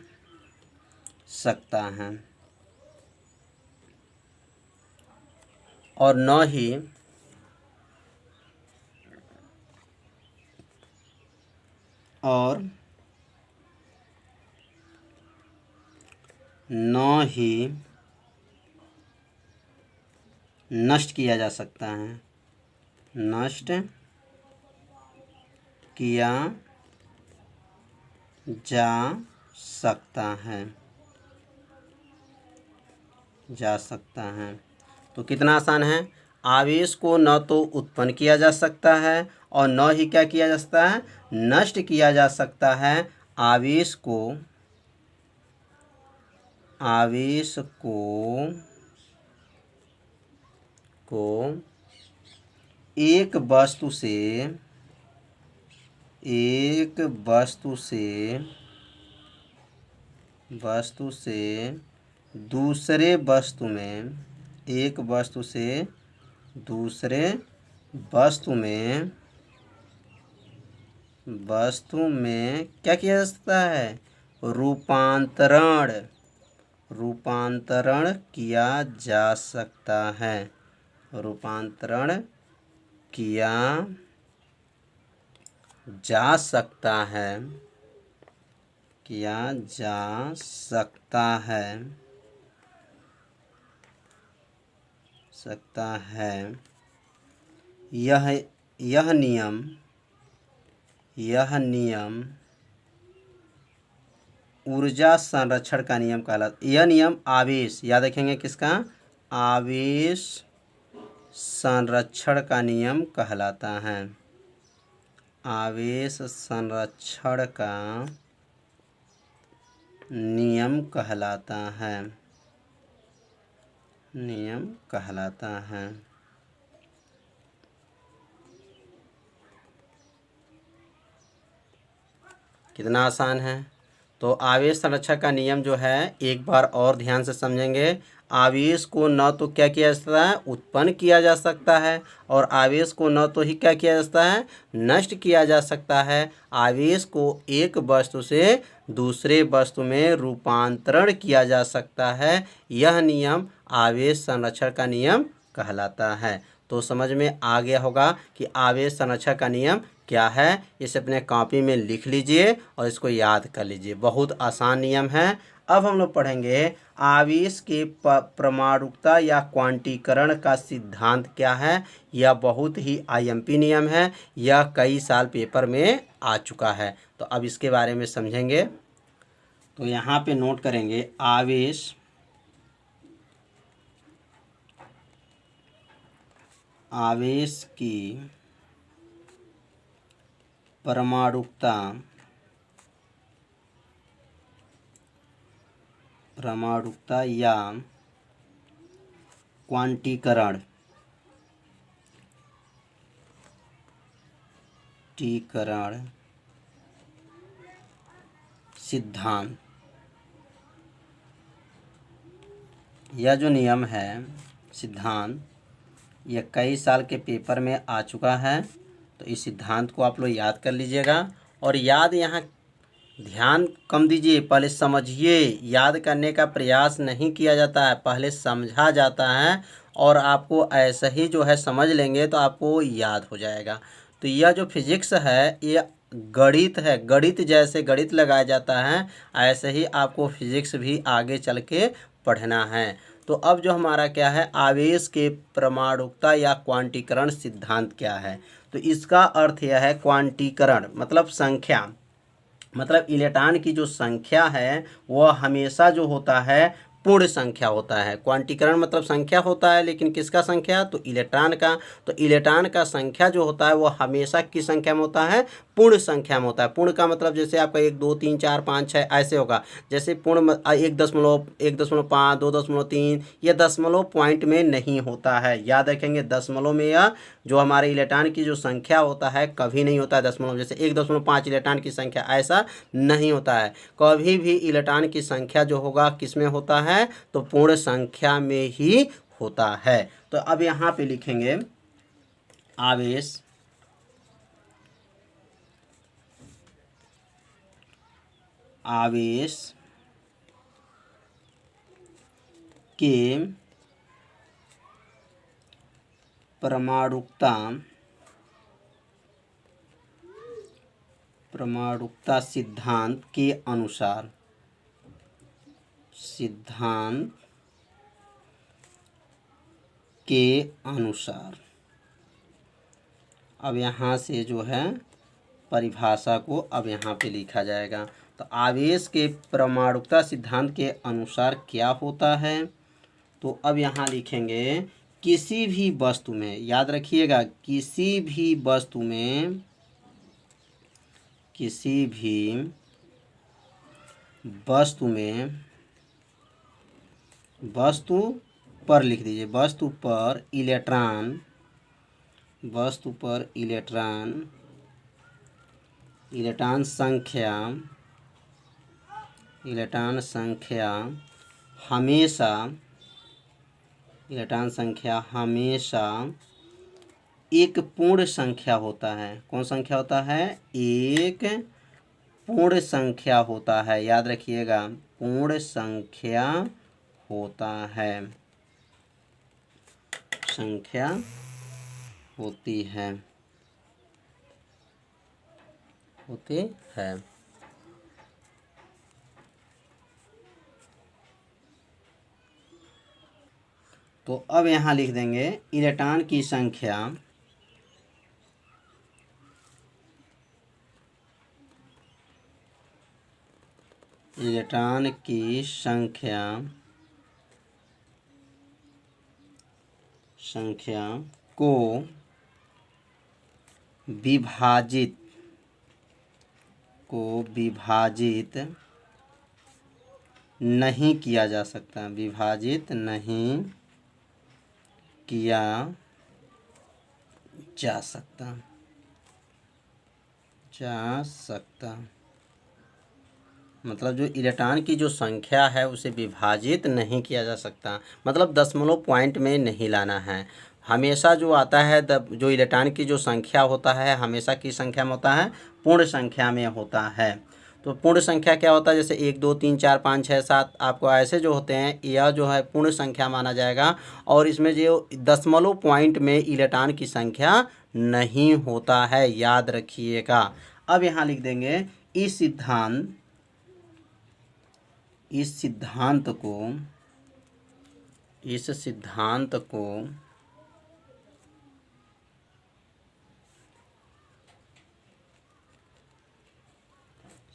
सकता है, और न ही न ही नष्ट किया जा सकता है, नष्ट किया जा सकता है। तो कितना आसान है। आवेश को न तो उत्पन्न किया जा सकता है और न ही क्या किया जा सकता है, नष्ट किया जा सकता है। आवेश को एक वस्तु से दूसरे वस्तु में क्या किया जा सकता है, रूपांतरण किया जा सकता है। रूपांतरण किया जा सकता है, यह नियम ऊर्जा संरक्षण का नियम कहलाता। यह नियम आवेश, याद रखेंगे किसका, आवेश संरक्षण का नियम कहलाता है। आवेश संरक्षण का नियम कहलाता है। कितना आसान है। तो आवेश संरक्षण का नियम जो है एक बार और ध्यान से समझेंगे। आवेश को न तो क्या किया जा सकता है, उत्पन्न किया जा सकता है, और आवेश को न तो ही क्या किया जा सकता है, नष्ट किया जा सकता है। आवेश को एक वस्तु से दूसरे वस्तु में रूपांतरण किया जा सकता है। यह नियम आवेश संरक्षण का नियम कहलाता है। तो समझ में आ गया होगा कि आवेश संरक्षण का नियम क्या है। इसे अपने कॉपी में लिख लीजिए और इसको याद कर लीजिए। बहुत आसान नियम है। अब हम लोग पढ़ेंगे आवेश के परमाणुकता या क्वांटीकरण का सिद्धांत क्या है। यह बहुत ही आईएमपी नियम है। यह कई साल पेपर में आ चुका है। तो अब इसके बारे में समझेंगे। तो यहाँ पे नोट करेंगे आवेश की परमाणुकता या क्वांटीकरण सिद्धांत। यह जो नियम है, सिद्धांत, यह कई साल के पेपर में आ चुका है। तो इस सिद्धांत को आप लोग याद कर लीजिएगा। और याद यहाँ ध्यान कम दीजिए, पहले समझिए। याद करने का प्रयास नहीं किया जाता है, पहले समझा जाता है। और आपको ऐसा ही जो है समझ लेंगे तो आपको याद हो जाएगा। तो यह जो फिजिक्स है ये गणित है। गणित जैसे गणित लगाया जाता है ऐसे ही आपको फिजिक्स भी आगे चल के पढ़ना है। तो अब जो हमारा क्या है, आवेश के परमाणुकता या क्वांटीकरण सिद्धांत क्या है। तो इसका अर्थ यह है, क्वांटीकरण मतलब संख्या, मतलब इलेक्ट्रॉन की जो संख्या है वह हमेशा जो होता है पूर्ण संख्या होता है। क्वांटीकरण मतलब संख्या होता है, लेकिन किसका संख्या, तो इलेक्ट्रॉन का। तो इलेक्ट्रॉन का संख्या जो होता है वो हमेशा किस संख्या में होता है, पूर्ण संख्या में होता है। पूर्ण का मतलब जैसे आपका 1 2 3 4 5 6 ऐसे होगा। जैसे पूर्ण 1.5 2.3 ये दशमलव पॉइंट में नहीं होता है। याद रखेंगे, दशमलव में यह जो हमारे इलेक्ट्रॉन की जो संख्या होता है कभी नहीं होता है दशमलव। जैसे 1.5 इलेक्ट्रॉन की संख्या, ऐसा नहीं होता है। कभी भी इलेक्ट्रॉन की संख्या जो होगा किस में होता है, तो पूर्ण संख्या में ही होता है। तो अब यहाँ पे लिखेंगे आवेश के परमाणुकता सिद्धांत के अनुसार सिद्धांत के अनुसार। अब यहाँ से जो है परिभाषा को अब यहाँ पे लिखा जाएगा। तो आवेश के परमाणुकता सिद्धांत के अनुसार क्या होता है, तो अब यहाँ लिखेंगे किसी भी वस्तु में, याद रखिएगा, किसी भी वस्तु में, किसी भी वस्तु में, वस्तु पर लिख दीजिए, वस्तु पर इलेक्ट्रॉन, वस्तु पर इलेक्ट्रॉन, इलेक्ट्रॉन संख्या, इलेक्ट्रॉन संख्या हमेशा, इलेक्ट्रॉन संख्या हमेशा एक पूर्ण संख्या होता है। कौन संख्या होता है? एक पूर्ण संख्या होता है। याद रखिएगा, पूर्ण संख्या होता है, संख्या होती है, होती है। तो अब यहाँ लिख देंगे इलेक्ट्रॉन की संख्या, इलेक्ट्रॉन की संख्या, संख्या को विभाजित, को विभाजित नहीं किया जा सकता, विभाजित नहीं किया जा सकता, जा सकता। मतलब जो इलेक्ट्रॉन की जो संख्या है उसे विभाजित नहीं किया जा सकता, मतलब दशमलव पॉइंट में नहीं लाना है। हमेशा जो आता है जो इलेक्ट्रॉन की जो संख्या होता है हमेशा की संख्या में होता है, पूर्ण संख्या में होता है। तो पूर्ण संख्या क्या होता है? जैसे 1 2 3 4 5 6 7 आपको ऐसे जो होते हैं, यह जो है पूर्ण संख्या माना जाएगा। और इसमें जो दशमलव पॉइंट में इलेक्ट्रॉन की संख्या नहीं होता है, याद रखिएगा। अब यहाँ लिख देंगे इस सिद्धांत, इस सिद्धांत को, इस सिद्धांत को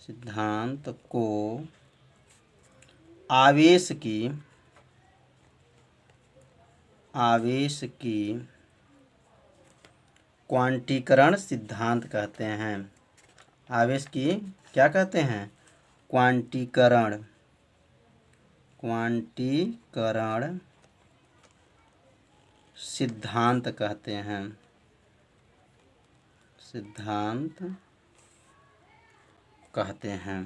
सिद्धांत को आवेश की, आवेश की क्वांटीकरण सिद्धांत कहते हैं। आवेश की क्या कहते हैं? क्वांटीकरण, क्वांटीकरण सिद्धांत कहते हैं, सिद्धांत कहते हैं।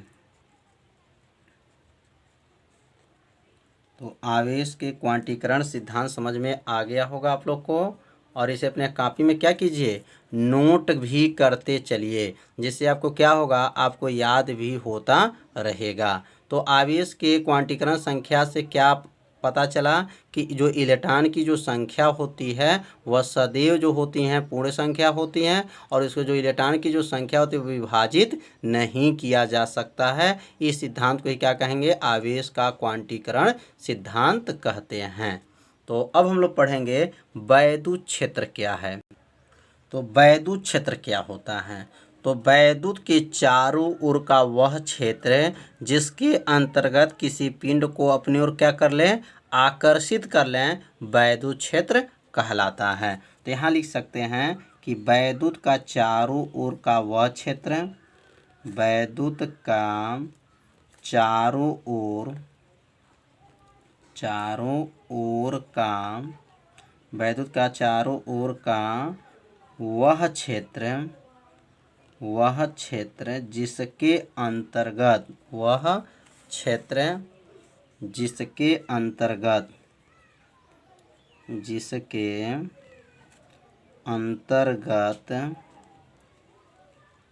तो आवेश के क्वांटीकरण सिद्धांत समझ में आ गया होगा आप लोग को। और इसे अपने कॉपी में क्या कीजिए, नोट भी करते चलिए, जिससे आपको क्या होगा, आपको याद भी होता रहेगा। तो आवेश के क्वांटीकरण संख्या से क्या पता चला कि जो इलेक्ट्रॉन की जो संख्या होती है वह सदैव जो होती हैं पूर्ण संख्या होती हैं, और इसको जो इलेक्ट्रॉन की जो संख्या होती है वो विभाजित नहीं किया जा सकता है। इस सिद्धांत को ही क्या कहेंगे? आवेश का क्वांटीकरण सिद्धांत कहते हैं। तो अब हम लोग पढ़ेंगे वैद्युत क्षेत्र क्या है। तो वैद्युत क्षेत्र क्या होता है? तो वैद्युत के चारों ओर का वह क्षेत्र जिसके अंतर्गत किसी पिंड को अपनी ओर क्या कर लें, आकर्षित कर लें, वैद्युत क्षेत्र कहलाता है। तो यहाँ लिख सकते हैं कि वैद्युत का चारों ओर का वह क्षेत्र, वैद्युत का चारों ओर, चारों ओर का, वैद्युत का चारों ओर का वह क्षेत्र, वह क्षेत्र जिसके अंतर्गत, वह क्षेत्र जिसके अंतर्गत, जिसके अंतर्गत,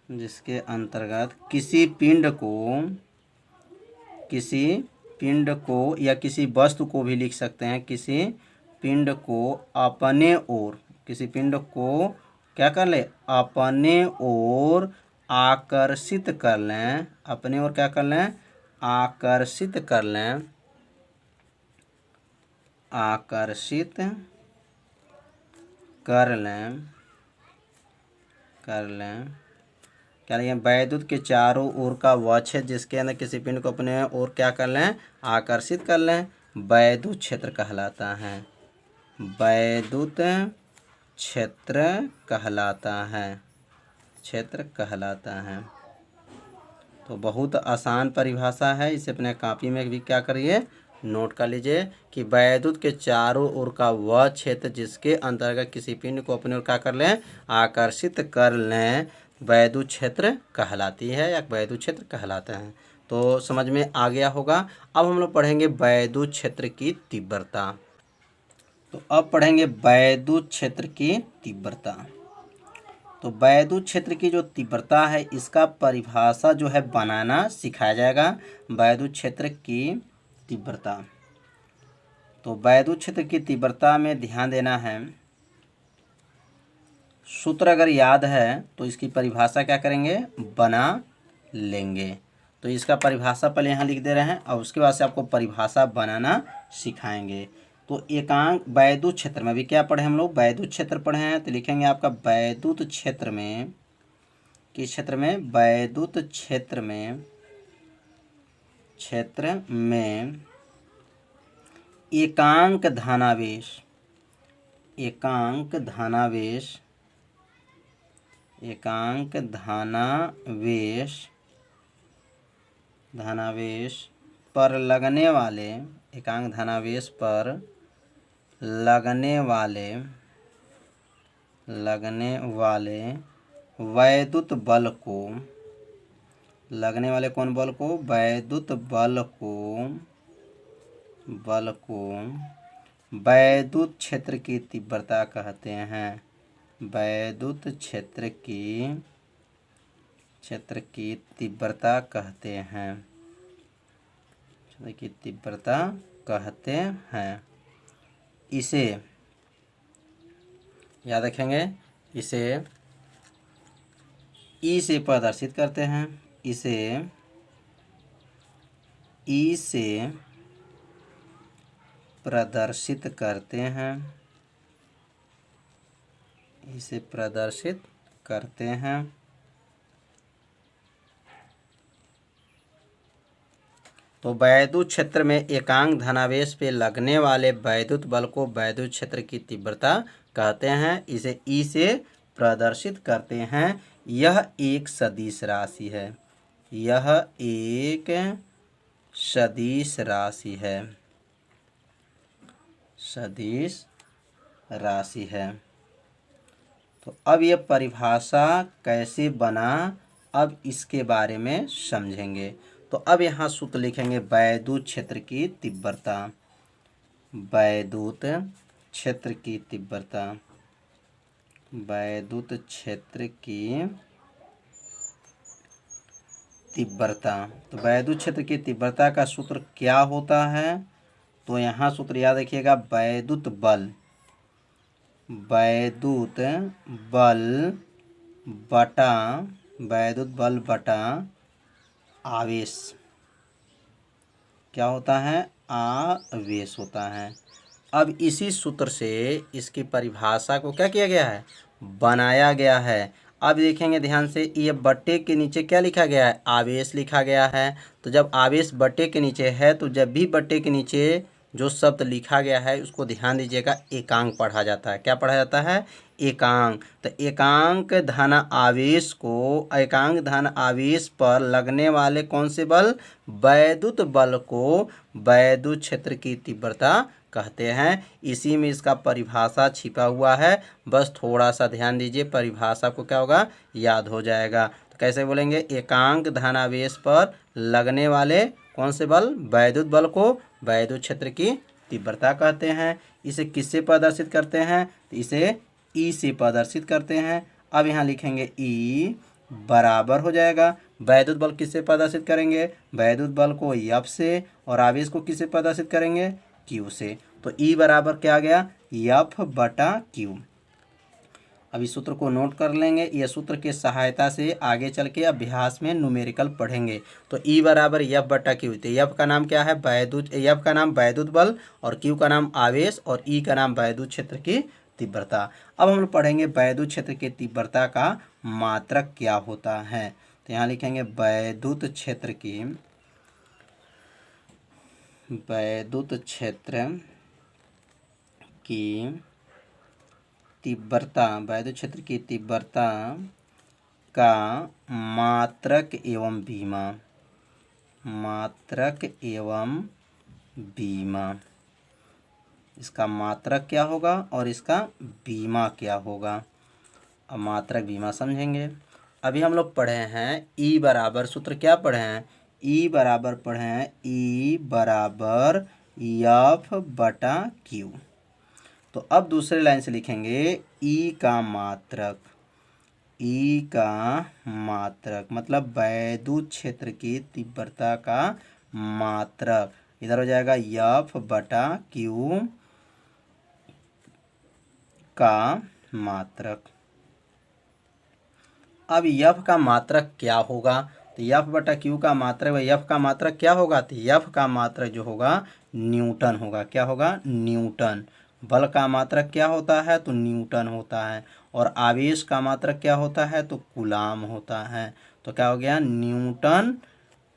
जिसके अंतर्गत किसी पिंड को, किसी पिंड को या किसी वस्तु को भी लिख सकते हैं, किसी पिंड को अपने ओर, किसी पिंड को क्या कर ले, अपने ओर आकर्षित कर लें, अपने ओर क्या कर लें, आकर्षित कर लें, आकर्षित कर लें क्या लिखें, वैद्युत के चारों ओर का वह क्षेत्र जिसके अंदर किसी पिंड को अपने ओर क्या कर लें, आकर्षित कर लें, वैद्युत क्षेत्र कहलाता है। वैद्युत क्षेत्र कहलाता है। तो बहुत आसान परिभाषा है, इसे अपने कॉपी में भी क्या करिए, नोट कर लीजिए कि वैद्युत के चारों ओर का वह क्षेत्र जिसके अंतर्गत किसी पिंड को अपने ओर क्या कर लें, आकर्षित कर लें, वैद्युत क्षेत्र कहलाती है या वैद्युत क्षेत्र कहलाता है। तो समझ में आ गया होगा। अब हम लोग पढ़ेंगे वैद्युत क्षेत्र की तीव्रता। तो अब पढ़ेंगे वैद्युत क्षेत्र की तीव्रता। तो वैद्युत क्षेत्र की जो तीव्रता है इसका परिभाषा जो है बनाना सिखाया जाएगा। वैद्युत क्षेत्र की तीव्रता, तो वैद्युत क्षेत्र की तीव्रता में ध्यान देना है, सूत्र अगर याद है तो इसकी परिभाषा क्या करेंगे, बना लेंगे। तो इसका परिभाषा पहले यहाँ लिख दे रहे हैं और उसके बाद से आपको परिभाषा बनाना सिखाएंगे। तो एकांक वैद्युत क्षेत्र में भी क्या पढ़े हम लोग, वैद्युत क्षेत्र पढ़े हैं। तो लिखेंगे आपका वैद्युत क्षेत्र में, किस क्षेत्र में, वैद्युत क्षेत्र में एकांक धनावेश पर लगने वाले, एकांक धनावेश पर लगने वाले वैद्युत बल को, लगने वाले कौन बल को, वैद्युत बल को वैद्युत क्षेत्र की तीव्रता कहते हैं। वैद्युत क्षेत्र की तीव्रता कहते हैं। इसे याद रखेंगे, इसे ई से प्रदर्शित करते हैं। इसे ई से प्रदर्शित करते हैं। तो वैद्युत क्षेत्र में एकांक धनावेश पे लगने वाले वैद्युत बल को वैद्युत क्षेत्र की तीव्रता कहते हैं। इसे ई से प्रदर्शित करते हैं। यह एक सदिश राशि है। यह एक सदिश राशि है। तो अब यह परिभाषा कैसे बना, अब इसके बारे में समझेंगे। तो अब यहाँ सूत्र लिखेंगे वैद्युत क्षेत्र की तीव्रता। वैद्युत क्षेत्र की तीव्रता, वैद्युत क्षेत्र की तीव्रता। तो वैद्युत क्षेत्र की तीव्रता का सूत्र क्या होता है, तो यहाँ सूत्र याद रखिएगा, वैद्युत बल बटा आवेश क्या होता है, आवेश होता है। अब इसी सूत्र से इसकी परिभाषा को क्या किया गया है, बनाया गया है। अब देखेंगे ध्यान से, ये बट्टे के नीचे क्या लिखा गया है, आवेश लिखा गया है। तो जब आवेश बट्टे के नीचे है, तो जब भी बट्टे के नीचे जो शब्द लिखा गया है उसको ध्यान दीजिएगा, एकांक पढ़ा जाता है। क्या पढ़ा जाता है, एकांक। तो एकांक धन आवेश को, एकांक धन आवेश पर लगने वाले कौन से बल, वैद्युत बल को वैद्युत क्षेत्र की तीव्रता कहते हैं। इसी में इसका परिभाषा छिपा हुआ है, बस थोड़ा सा ध्यान दीजिए, परिभाषा को क्या होगा, याद हो जाएगा। तो कैसे बोलेंगे, एकांक धनावेश पर लगने वाले कौन से बल, वैद्युत बल को वैद्युत क्षेत्र की तीव्रता कहते हैं। इसे किससे प्रदर्शित करते हैं, तो इसे ई से प्रदर्शित करते हैं। अब यहाँ लिखेंगे ई बराबर हो जाएगा, वैद्युत बल किससे प्रदर्शित करेंगे, वैद्युत बल को एफ से, और आवेश को किससे प्रदर्शित करेंगे, क्यू से। तो ई बराबर क्या आ गया, एफ बटा क्यू। अब इस सूत्र को नोट कर लेंगे। यह सूत्र के सहायता से आगे चल के अभ्यास में न्यूमेरिकल पढ़ेंगे। तो E बराबर एफ बटा क्यू। तो एफ का नाम क्या है? वैद्युत। एफ का नाम वैद्युत बल और क्यू का नाम आवेश और ई का नाम वैद्युत क्षेत्र की तीव्रता। अब हम लोग पढ़ेंगे वैद्युत क्षेत्र की तीव्रता का मात्रक क्या होता है। तो यहाँ लिखेंगे वैद्युत क्षेत्र की तीव्रता, वैद्युत क्षेत्र की तीव्रता का मात्रक एवं बीमा। इसका मात्रक क्या होगा और इसका बीमा क्या होगा। अब मात्रक बीमा समझेंगे। अभी हम लोग पढ़े हैं E बराबर, सूत्र क्या पढ़े हैं? E बराबर पढ़े हैं E बराबर एफ बटा क्यू। तो अब दूसरे लाइन से लिखेंगे E का मात्रक मतलब वैद्युत क्षेत्र की तीव्रता का मात्रक। इधर हो जाएगा एफ बटा क्यू का मात्रक। अब एफ का मात्रक क्या होगा? तो एफ बटा क्यू का मात्रक, एफ का मात्रक क्या होगा? तो एफ का मात्रक जो होगा न्यूटन होगा। क्या होगा? न्यूटन। बल का मात्रक क्या होता है? तो न्यूटन होता है। और आवेश का मात्रक क्या होता है? तो कूलाम होता है। तो क्या हो गया? न्यूटन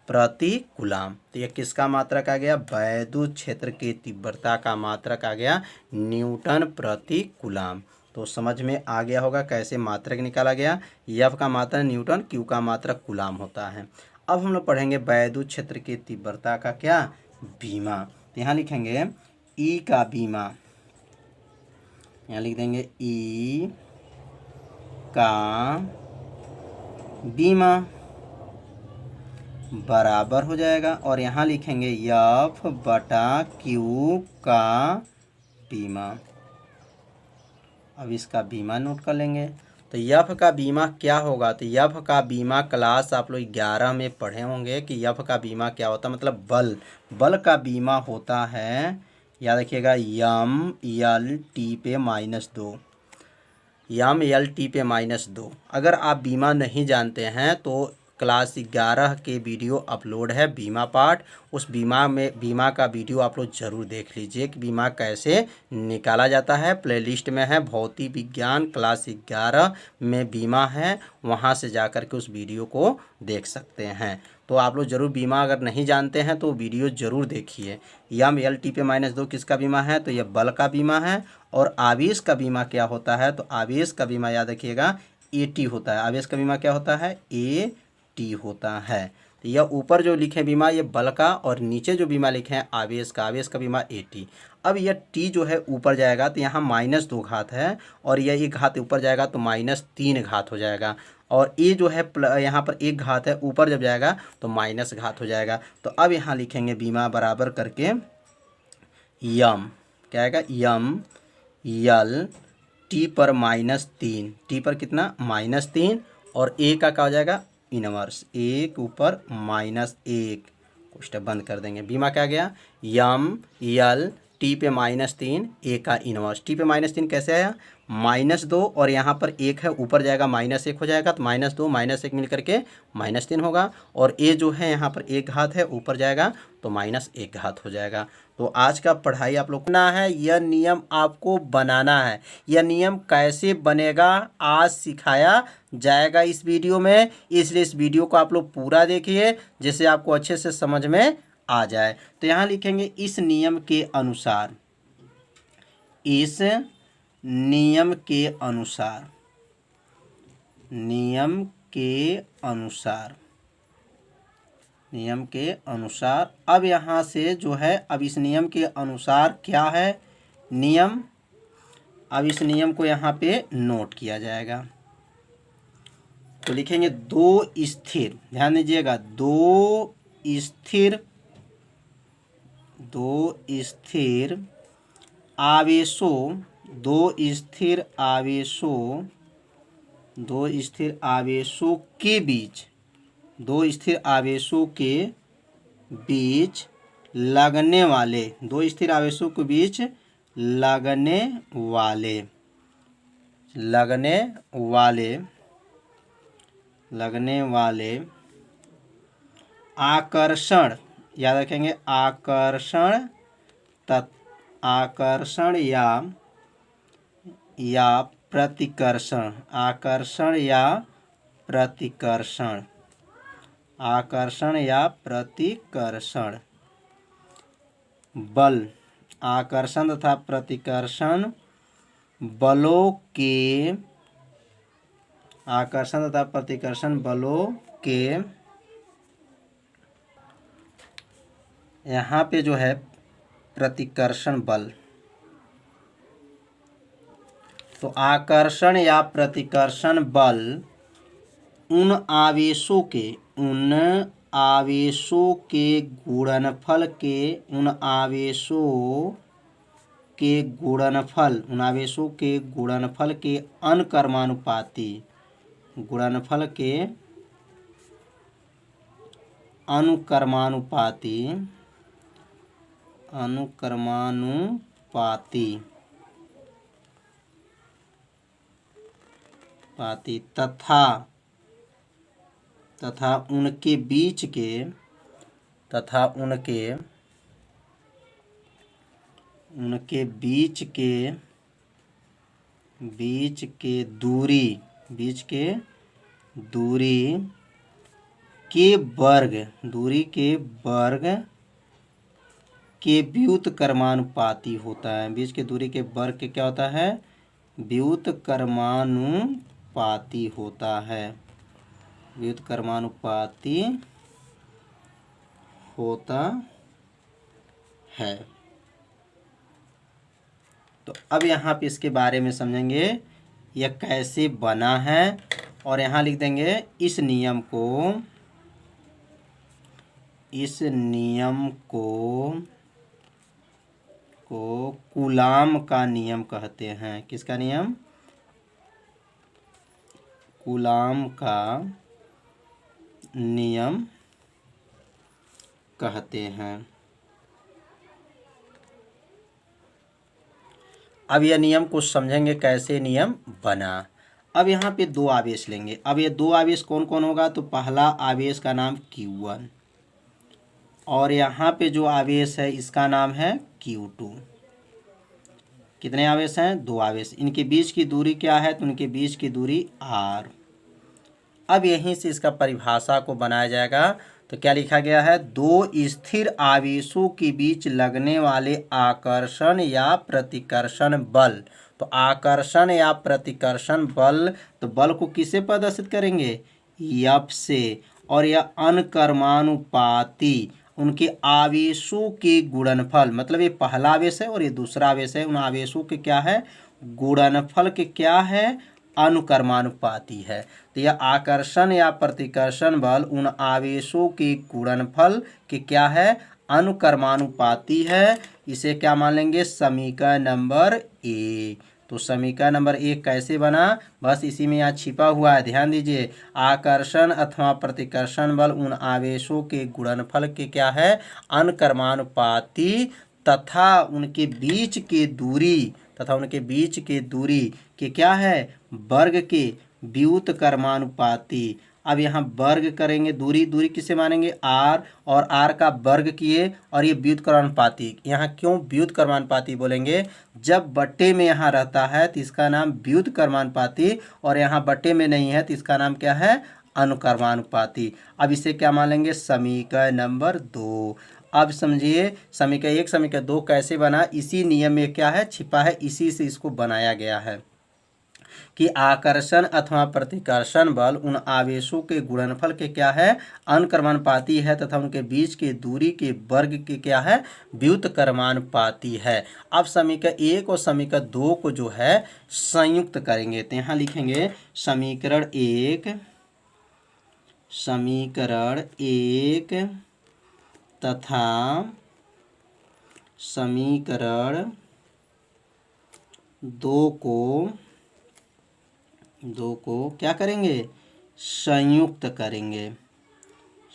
प्रति कूलाम। तो यह किसका मात्रक आ गया? वैद्युत क्षेत्र की तीव्रता का मात्रक आ गया न्यूटन प्रति कूलाम। तो समझ में आ गया होगा कैसे मात्रक निकाला गया। एफ का मात्रक न्यूटन, क्यू का मात्रक कूलाम होता है। अब हम लोग पढ़ेंगे वैद्युत क्षेत्र की तीव्रता का क्या? बीमा। तो यहाँ लिखेंगे ई का बीमा। यहाँ लिख देंगे ई का बीमा बराबर हो जाएगा और यहाँ लिखेंगे एफ बटा क्यू का बीमा। अब इसका बीमा नोट कर लेंगे। तो एफ का बीमा क्या होगा? तो एफ का बीमा क्लास आप लोग 11 में पढ़े होंगे कि एफ का बीमा क्या होता है। मतलब बल का बीमा होता है, याद रखिएगा, यम एल टी पे -2। यम एल टी पे -2। अगर आप बीमा नहीं जानते हैं तो क्लास 11 के वीडियो अपलोड है बीमा पार्ट। उस बीमा का वीडियो आप लोग ज़रूर देख लीजिए कि बीमा कैसे निकाला जाता है। प्लेलिस्ट में है भौतिक विज्ञान क्लास 11 में बीमा है, वहां से जाकर के उस वीडियो को देख सकते हैं। तो आप लोग ज़रूर बीमा अगर नहीं जानते हैं तो वीडियो ज़रूर देखिए। यम एल टी पे -2 किसका बीमा है? तो यह बल का बीमा है। और आवेश का बीमा क्या होता है? तो आवेश का बीमा याद रखिएगा AT होता है। आवेश का बीमा क्या होता है? AT होता है। तो यह ऊपर जो लिखे बीमा ये बल का और नीचे जो बीमा लिखे हैं आवेश का बीमा AT। अब यह T जो है ऊपर जाएगा तो यहाँ -2 घात है और यह एक घात ऊपर जाएगा तो -3 घात हो जाएगा। और ये जो है यहाँ पर एक घात है, ऊपर जब जाएगा तो माइनस घात हो जाएगा। तो अब यहाँ लिखेंगे बीमा बराबर करके यम, क्या आएगा? यम यल टी पर -3, टी पर कितना? -3 और ए का क्या हो जाएगा? इनवर्स, एक ऊपर -1 को स्टेप बंद कर देंगे। बीमा क्या गया? यम यल टी पे -3 ए का इनवर्स। टी पे -3 कैसे आया? -2 और यहाँ पर 1 है, ऊपर जाएगा -1 हो जाएगा तो -2 -1 मिल करके -3 होगा। और ए जो है यहाँ पर एक घात है, ऊपर जाएगा तो -1 घात हो जाएगा। तो आज का पढ़ाई आप लोग करना है, यह नियम आपको बनाना है। यह नियम कैसे बनेगा आज सिखाया जाएगा इस वीडियो में, इसलिए इस वीडियो को आप लोग पूरा देखिए जिससे आपको अच्छे से समझ में आ जाए। तो यहाँ लिखेंगे इस नियम के अनुसार, इस नियम के अनुसार, नियम के अनुसार अब यहाँ से जो है, अब इस नियम के अनुसार क्या है नियम, अब इस नियम को यहाँ पे नोट किया जाएगा। तो लिखेंगे दो स्थिर, ध्यान दीजिएगा, दो स्थिर आवेशों, दो स्थिर आवेशों के बीच, दो स्थिर आवेशों के बीच लगने वाले, दो स्थिर आवेशों के बीच लगने वाले लगने वाले आकर्षण, याद रखेंगे, आकर्षण या प्रतिकर्षण, आकर्षण या प्रतिकर्षण बल, आकर्षण तथा प्रतिकर्षण बलों के, आकर्षण तथा प्रतिकर्षण बलों के, यहाँ पे जो है प्रतिकर्षण बल, तो आकर्षण या प्रतिकर्षण बल उन आवेशों के गुणनफल के अनुकर्मानुपाती, तथा उनके बीच के दूरी के वर्ग के व्युत्क्रमानुपाती होता है। बीच के दूरी के वर्ग के क्या होता है? व्युत्क्रमानुपाती होता है, व्युत्क्रमानुपाती होता है। तो अब यहाँ पे इसके बारे में समझेंगे यह कैसे बना है, और यहाँ लिख देंगे इस नियम को कूलाम का नियम कहते हैं। किसका नियम? कूलाम का नियम कहते हैं। अब यह नियम को समझेंगे कैसे नियम बना। अब यहाँ पे दो आवेश लेंगे। अब ये दो आवेश कौन कौन होगा? तो पहला आवेश का नाम Q1 और यहाँ पे जो आवेश है इसका नाम है Q2। कितने आवेश हैं? दो आवेश। इनके बीच की दूरी क्या है? तो इनके बीच की दूरी R। अब यहीं से इसका परिभाषा को बनाया जाएगा। तो क्या लिखा गया है? दो स्थिर आवेशों के बीच लगने वाले आकर्षण या प्रतिकर्षण बल। तो आकर्षण या प्रतिकर्षण बल, तो बल को किससे प्रदर्शित करेंगे? F से। और यह अनुकर्मानुपाती उनके आवेशों के गुणनफल, मतलब ये पहला आवेश है और ये दूसरा आवेश है, उन आवेशों के क्या है? गुणनफल के क्या है? अनुकर्मानुपाती है। तो यह आकर्षण या प्रतिकर्षण बल उन आवेशों के गुणनफल के क्या है? अनुकर्मानुपाती है। इसे क्या मान लेंगे? समीकरण नंबर 1। तो समीकरण नंबर 1 कैसे बना? बस इसी में यहाँ छिपा हुआ है, ध्यान दीजिए। आकर्षण अथवा प्रतिकर्षण बल उन आवेशों के गुणनफल के क्या है? अनुकर्मानुपाती तथा उनके बीच के दूरी के क्या है? वर्ग के व्युत्क्रमानुपाती। अब यहाँ वर्ग करेंगे, दूरी किसे मानेंगे? R, और R का वर्ग किए और ये व्युत्क्रमानुपाती। यहाँ क्यों व्युत्क्रमानुपाती बोलेंगे? जब बट्टे में यहाँ रहता है तो इसका नाम व्युत्क्रमानुपाती, और यहाँ बट्टे में नहीं है तो इसका नाम क्या है? अनुकर्मानुपाती। अब इसे क्या मान लेंगे? समीकरण नंबर 2। अब समझिए समीकरण 1 समीकरण 2 कैसे बना? इसी नियम में क्या है? छिपा है, इसी से इसको बनाया गया है कि आकर्षण अथवा प्रतिकर्षण बल उन आवेशों के गुणनफल के क्या है? अनुकर्मानुपाती है तथा उनके बीच के दूरी के वर्ग के क्या है? व्युत्क्रमानुपाती है। अब समीकरण 1 और समीकरण 2 को जो है संयुक्त करेंगे। तो यहाँ लिखेंगे समीकरण 1 तथा समीकरण 2 को क्या करेंगे? संयुक्त करेंगे।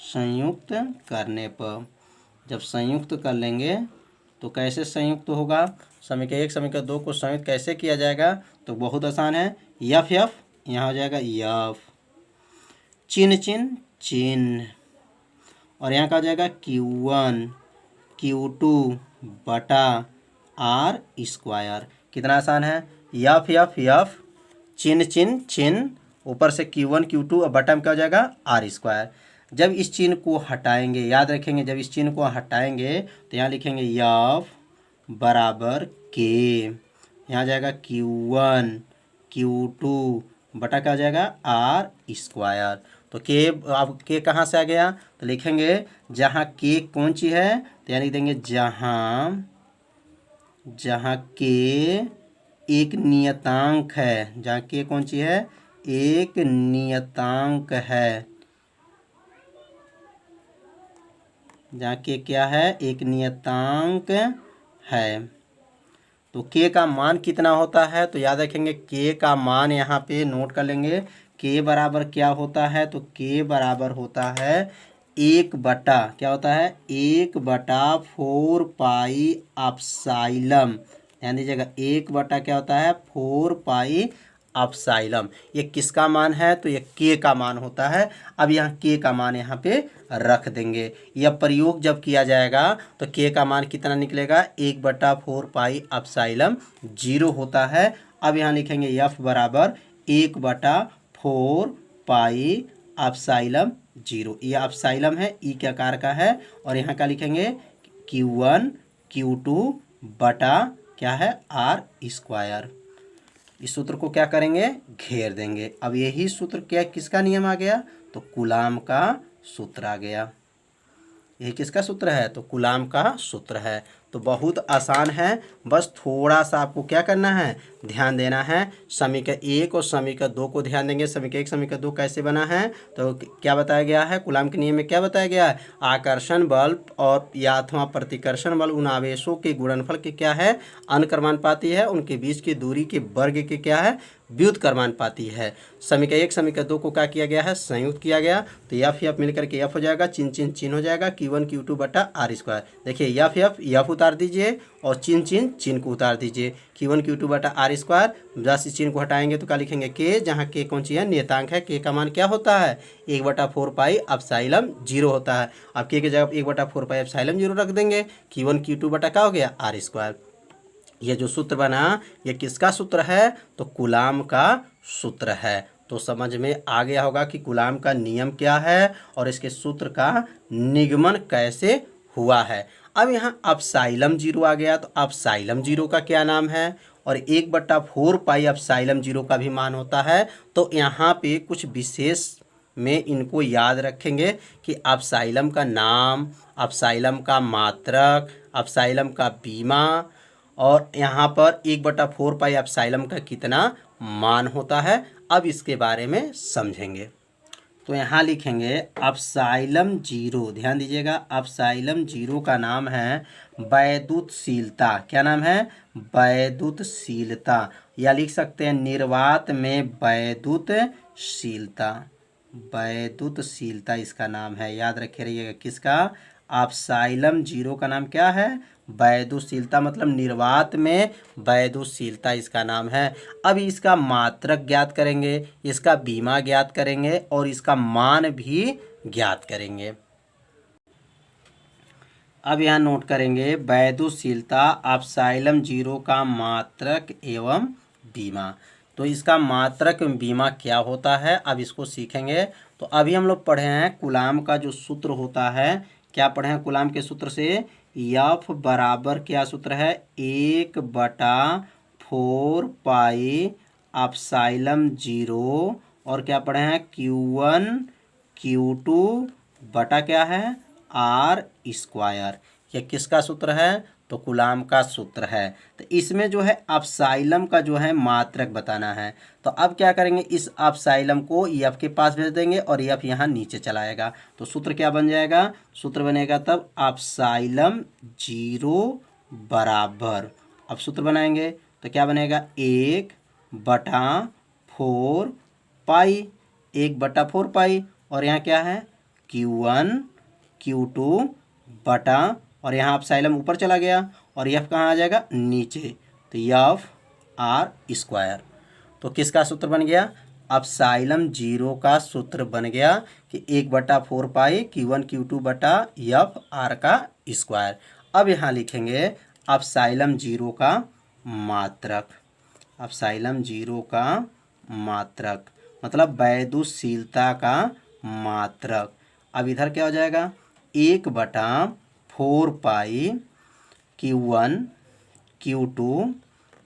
संयुक्त करने पर, जब संयुक्त कर लेंगे तो कैसे संयुक्त होगा? समीकरण 1 समीकरण 2 को संयुक्त कैसे किया जाएगा? तो बहुत आसान है। यफ यफ यहाँ हो जाएगा यफ, चिन्ह चिन्ह चिन्ह, और यहाँ का हो जाएगा Q1 Q2 बटा आर स्क्वायर। कितना आसान है। यफ यफ यफ, चिन्ह चिन्ह चिन्ह, ऊपर से Q1 Q2 और बटा में क्या हो जाएगा आर स्क्वायर। जब इस चिन्ह को हटाएंगे, याद रखेंगे, जब इस चिन्ह को हटाएंगे तो यहाँ लिखेंगे यफ बराबर के, यहाँ जाएगा Q1 Q2 बटा क्या हो जाएगा आर स्क्वायर। तो के, अब के कहाँ से आ गया, तो लिखेंगे जहाँ के कौन सी है, तो यहाँ लिख देंगे जहाँ के एक नियतांक है, जहाँ के कौन सी है, एक नियतांक है, जहाँ के क्या है, एक नियतांक है। तो के का मान कितना होता है, तो याद रखेंगे के का मान यहाँ पे नोट कर लेंगे। के बराबर क्या होता है, तो के बराबर होता है 1 बटा, क्या होता है 1 बटा 4 पाई एप्सिलॉन। ध्यान दीजिएगा 1 बटा क्या होता है 4 पाई एप्सिलॉन। ये किसका मान है, तो ये के का मान होता है। अब यहाँ के का मान यहाँ पे रख देंगे। यह प्रयोग जब किया जाएगा तो के का मान कितना निकलेगा, 1 बटा 4 पाई एप्सिलॉन 0 होता है। अब यहाँ लिखेंगे एफ बराबर 1 बटा 4 पाई एप्सिलॉन 0। ये एप्सिलॉन है, ई के आकार का है, और यहाँ का लिखेंगे Q1 Q2 बटा क्या है आर स्क्वायर। इस सूत्र को क्या करेंगे, घेर देंगे। अब यही सूत्र क्या, किसका नियम आ गया, तो कूलाम का सूत्र आ गया। यही किसका सूत्र है, तो कूलाम का सूत्र है। तो बहुत आसान है, बस थोड़ा सा आपको क्या करना है, ध्यान देना है। समीकरण 1 और समीकरण 2 को ध्यान देंगे। समीकरण 1 समीकरण 2 कैसे बना है, तो क्या बताया गया है, कूलाम के नियम में क्या बताया गया है, आकर्षण बल और या अथवा प्रतिकर्षण बल उन आवेशों के गुणनफल के क्या है, अनुक्रमानुपाती है, उनके बीच की दूरी के वर्ग के क्या है, व्युत्क्रमानुपाती है। समीकरण 1 समीकरण 2 को क्या किया गया है, संयुक्त किया गया। तो एफ मिलकर के एफ हो जाएगा, चिन्ह चिन्ह चिन्ह हो जाएगा, Q1 Q2 बटा आर स्क्वायर। देखिए एफ उतार दीजिए और चिन्ह चिन्ह चिन्ह को उतार दीजिए, Q1 Q2 बटा आर स्क्वायर। बस इस चिन्ह को हटाएंगे तो क्या लिखेंगे के, जहाँ के कौन सी है, नियतांक है। के का मान क्या होता है, 1 बटा 4 पाई एप्सिलॉन 0 होता है। अब के जगह 1 बटा 4 पाई एप्सिलॉन 0 रख देंगे। Q1 Q2 बटा क्या हो गया आर स्क्वायर। ये जो सूत्र बना ये किसका सूत्र है, तो कूलाम का सूत्र है। तो समझ में आ गया होगा कि कूलाम का नियम क्या है और इसके सूत्र का निगमन कैसे हुआ है। अब यहाँ एप्सिलॉन 0 आ गया, तो एप्सिलॉन 0 का क्या नाम है, और 1 बटा 4 पाई एप्सिलॉन 0 का भी मान होता है। तो यहाँ पे कुछ विशेष में इनको याद रखेंगे कि एप्सिलॉन का नाम, एप्सिलॉन का मात्रक, एप्सिलॉन का बीमा, और यहाँ पर 1 बटा 4 पाई एप्सिलॉन का कितना मान होता है। अब इसके बारे में समझेंगे। तो यहाँ लिखेंगे एप्सिलॉन 0, ध्यान दीजिएगा एप्सिलॉन 0 का नाम है वैद्युतशीलता। क्या नाम है, वैद्युतशीलता, या लिख सकते हैं निर्वात में वैद्युतशीलता। वैद्युतशीलता इसका नाम है, याद रखे रहिएगा किसका, एप्सिलॉन 0 का नाम क्या है, वैद्युतशीलता, मतलब निर्वात में वैद्युतशीलता इसका नाम है। अब इसका मात्रक ज्ञात करेंगे, इसका बीमा ज्ञात करेंगे और इसका मान भी ज्ञात करेंगे। अब यहाँ नोट करेंगे वैद्युतशीलता एप्सिलॉन 0 का मात्रक एवं बीमा। तो इसका मात्रक एवं बीमा क्या होता है, अब इसको सीखेंगे। तो अभी हम लोग पढ़े हैं कूलाम का जो सूत्र होता है, क्या पढ़े हैं कूलाम के सूत्र से, एफ बराबर क्या सूत्र है, 1 बटा 4 पाई एप्सिलॉन 0, और क्या पढ़े हैं Q1 Q2 बटा क्या है आर स्क्वायर। ये किसका सूत्र है, तो कूलाम का सूत्र है। तो इसमें जो है एप्सिलॉन का जो है मात्रक बताना है। तो अब क्या करेंगे, इस एप्सिलॉन को एफ के पास भेज देंगे और एफ यहाँ नीचे चलाएगा। तो सूत्र क्या बन जाएगा, सूत्र बनेगा तब एप्सिलॉन 0 बराबर, अब सूत्र बनाएंगे तो क्या बनेगा, 1 बटा 4 पाई, 1 बटा 4 पाई, और यहाँ क्या है Q1 Q2 बटा, और यहाँ एप्सिलॉन ऊपर चला गया और एफ कहाँ आ जाएगा नीचे, तो एफ आर स्क्वायर। तो किसका सूत्र बन गया, अपसाइलम जीरो का सूत्र बन गया कि 1/4 पाई Q1 Q2 बटा एफ आर का स्क्वायर। अब यहाँ लिखेंगे अपसाइलम जीरो का मात्रक, अपसाइलम जीरो का मात्रक मतलब वैद्युतशीलता का मात्रक। अब इधर क्या हो जाएगा, 1/4 पाई Q1 Q2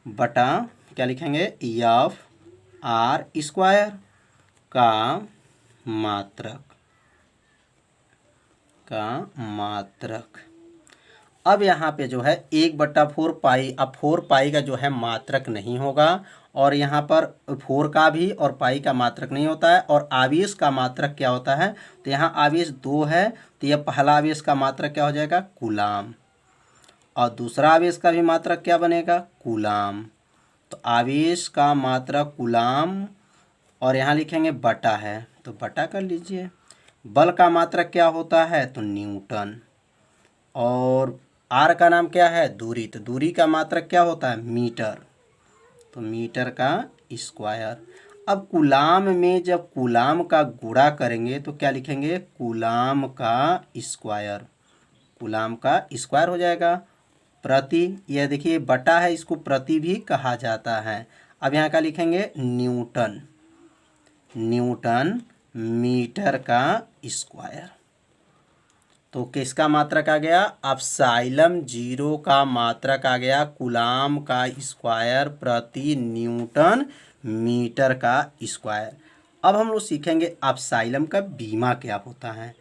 बटा क्या लिखेंगे एफ आर स्क्वायर का मात्रक, का मात्रक। अब यहाँ पे जो है 1/4 पाई, अब 4 पाई का जो है मात्रक नहीं होगा और यहाँ पर 4 का भी और पाई का मात्रक नहीं होता है। और आवेश का मात्रक क्या होता है, तो यहाँ आवेश 2 है तो यह पहला आवेश का मात्रक क्या हो जाएगा, कूलाम, और दूसरा आवेश का भी मात्रक क्या बनेगा, कूलाम। तो आवेश का मात्रक कूलाम और यहाँ लिखेंगे बटा है तो बटा कर लीजिए। बल का मात्रक क्या होता है, तो न्यूटन, और आर का नाम क्या है, दूरी, तो दूरी का मात्रक क्या होता है, मीटर, तो मीटर का स्क्वायर। अब कूलाम में जब कूलाम का गुणा करेंगे तो क्या लिखेंगे, कूलाम का स्क्वायर, कूलाम का स्क्वायर हो जाएगा। प्रति, यह देखिए बटा है, इसको प्रति भी कहा जाता है। अब यहाँ का लिखेंगे न्यूटन, न्यूटन मीटर का स्क्वायर। तो किसका मात्रक आ गया, अपसाइलम जीरो का मात्रक आ गया कूलाम का स्क्वायर प्रति न्यूटन मीटर का स्क्वायर। अब हम लोग सीखेंगे अपसाइलम का बीमा क्या होता है।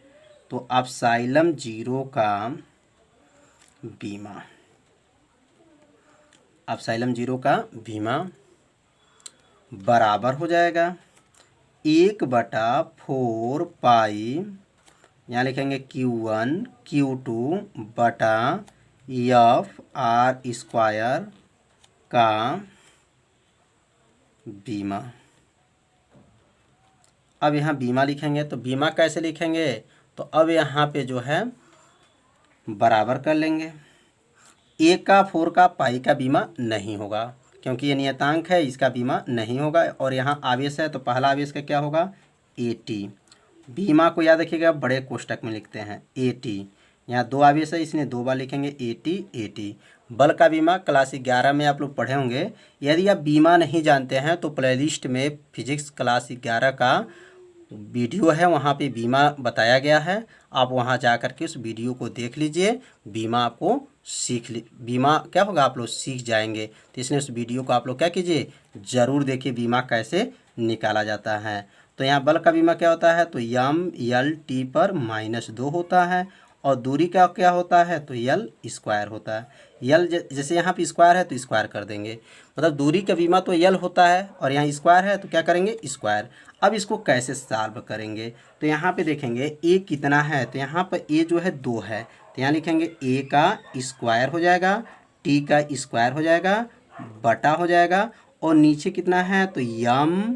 तो अपसाइलम जीरो का बीमा, अपसाइलम जीरो का बीमा बराबर हो जाएगा 1/4 पाई, यहाँ लिखेंगे Q1 Q2 बटा एफ आर स्क्वायर का बीमा। अब यहाँ बीमा लिखेंगे तो बीमा कैसे लिखेंगे, तो अब यहाँ पे जो है बराबर कर लेंगे, 1/4 का पाई का बीमा नहीं होगा क्योंकि ये नियतांक है, इसका बीमा नहीं होगा। और यहाँ आवेश है तो पहला आवेश का क्या होगा, AT। बीमा को याद रखिएगा, बड़े कोष्टक में लिखते हैं AT, यहाँ 2 आवेश है इसलिए 2 बार लिखेंगे AT। बल का बीमा क्लास 11 में आप लोग पढ़े होंगे। यदि आप बीमा नहीं जानते हैं तो प्लेलिस्ट में फिजिक्स क्लास 11 का वीडियो है, वहाँ पे बीमा बताया गया है, आप वहाँ जा कर के उस वीडियो को देख लीजिए। बीमा आपको बीमा क्या होगा, आप लोग सीख जाएंगे। तो इसलिए उस वीडियो को आप लोग क्या कीजिए, ज़रूर देखिए बीमा कैसे निकाला जाता है। तो यहाँ बल का बीमा क्या होता है, तो MLT पर -2 होता है, और दूरी का क्या होता है, तो L स्क्वायर होता है। L जैसे यहाँ पे स्क्वायर है तो स्क्वायर कर देंगे, मतलब दूरी का बीमा तो L होता है और यहाँ स्क्वायर है तो क्या करेंगे, स्क्वायर। अब इसको कैसे सॉल्व करेंगे, तो यहाँ पे देखेंगे A कितना है, तो यहाँ पर A जो है 2 है, तो यहाँ लिखेंगे A का स्क्वायर हो जाएगा, T का स्क्वायर हो जाएगा, बटा हो जाएगा, और नीचे कितना है, तो M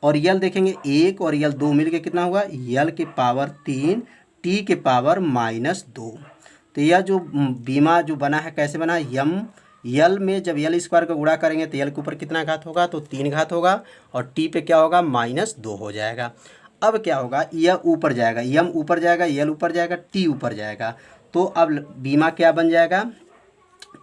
और L देखेंगे 1 और L 2 मिलके कितना हुआ, L के पावर 3 T के पावर -2। तो यह जो बीमा जो बना है कैसे बना, L में जब L स्क्वायर का गुणा करेंगे तो L के ऊपर कितना घात होगा, तो 3 घात होगा, और T पे क्या होगा, -2 हो जाएगा। अब क्या होगा, यह ऊपर जाएगा, M ऊपर जाएगा, L ऊपर जाएगा, T ऊपर जाएगा, तो अब बीमा क्या बन जाएगा,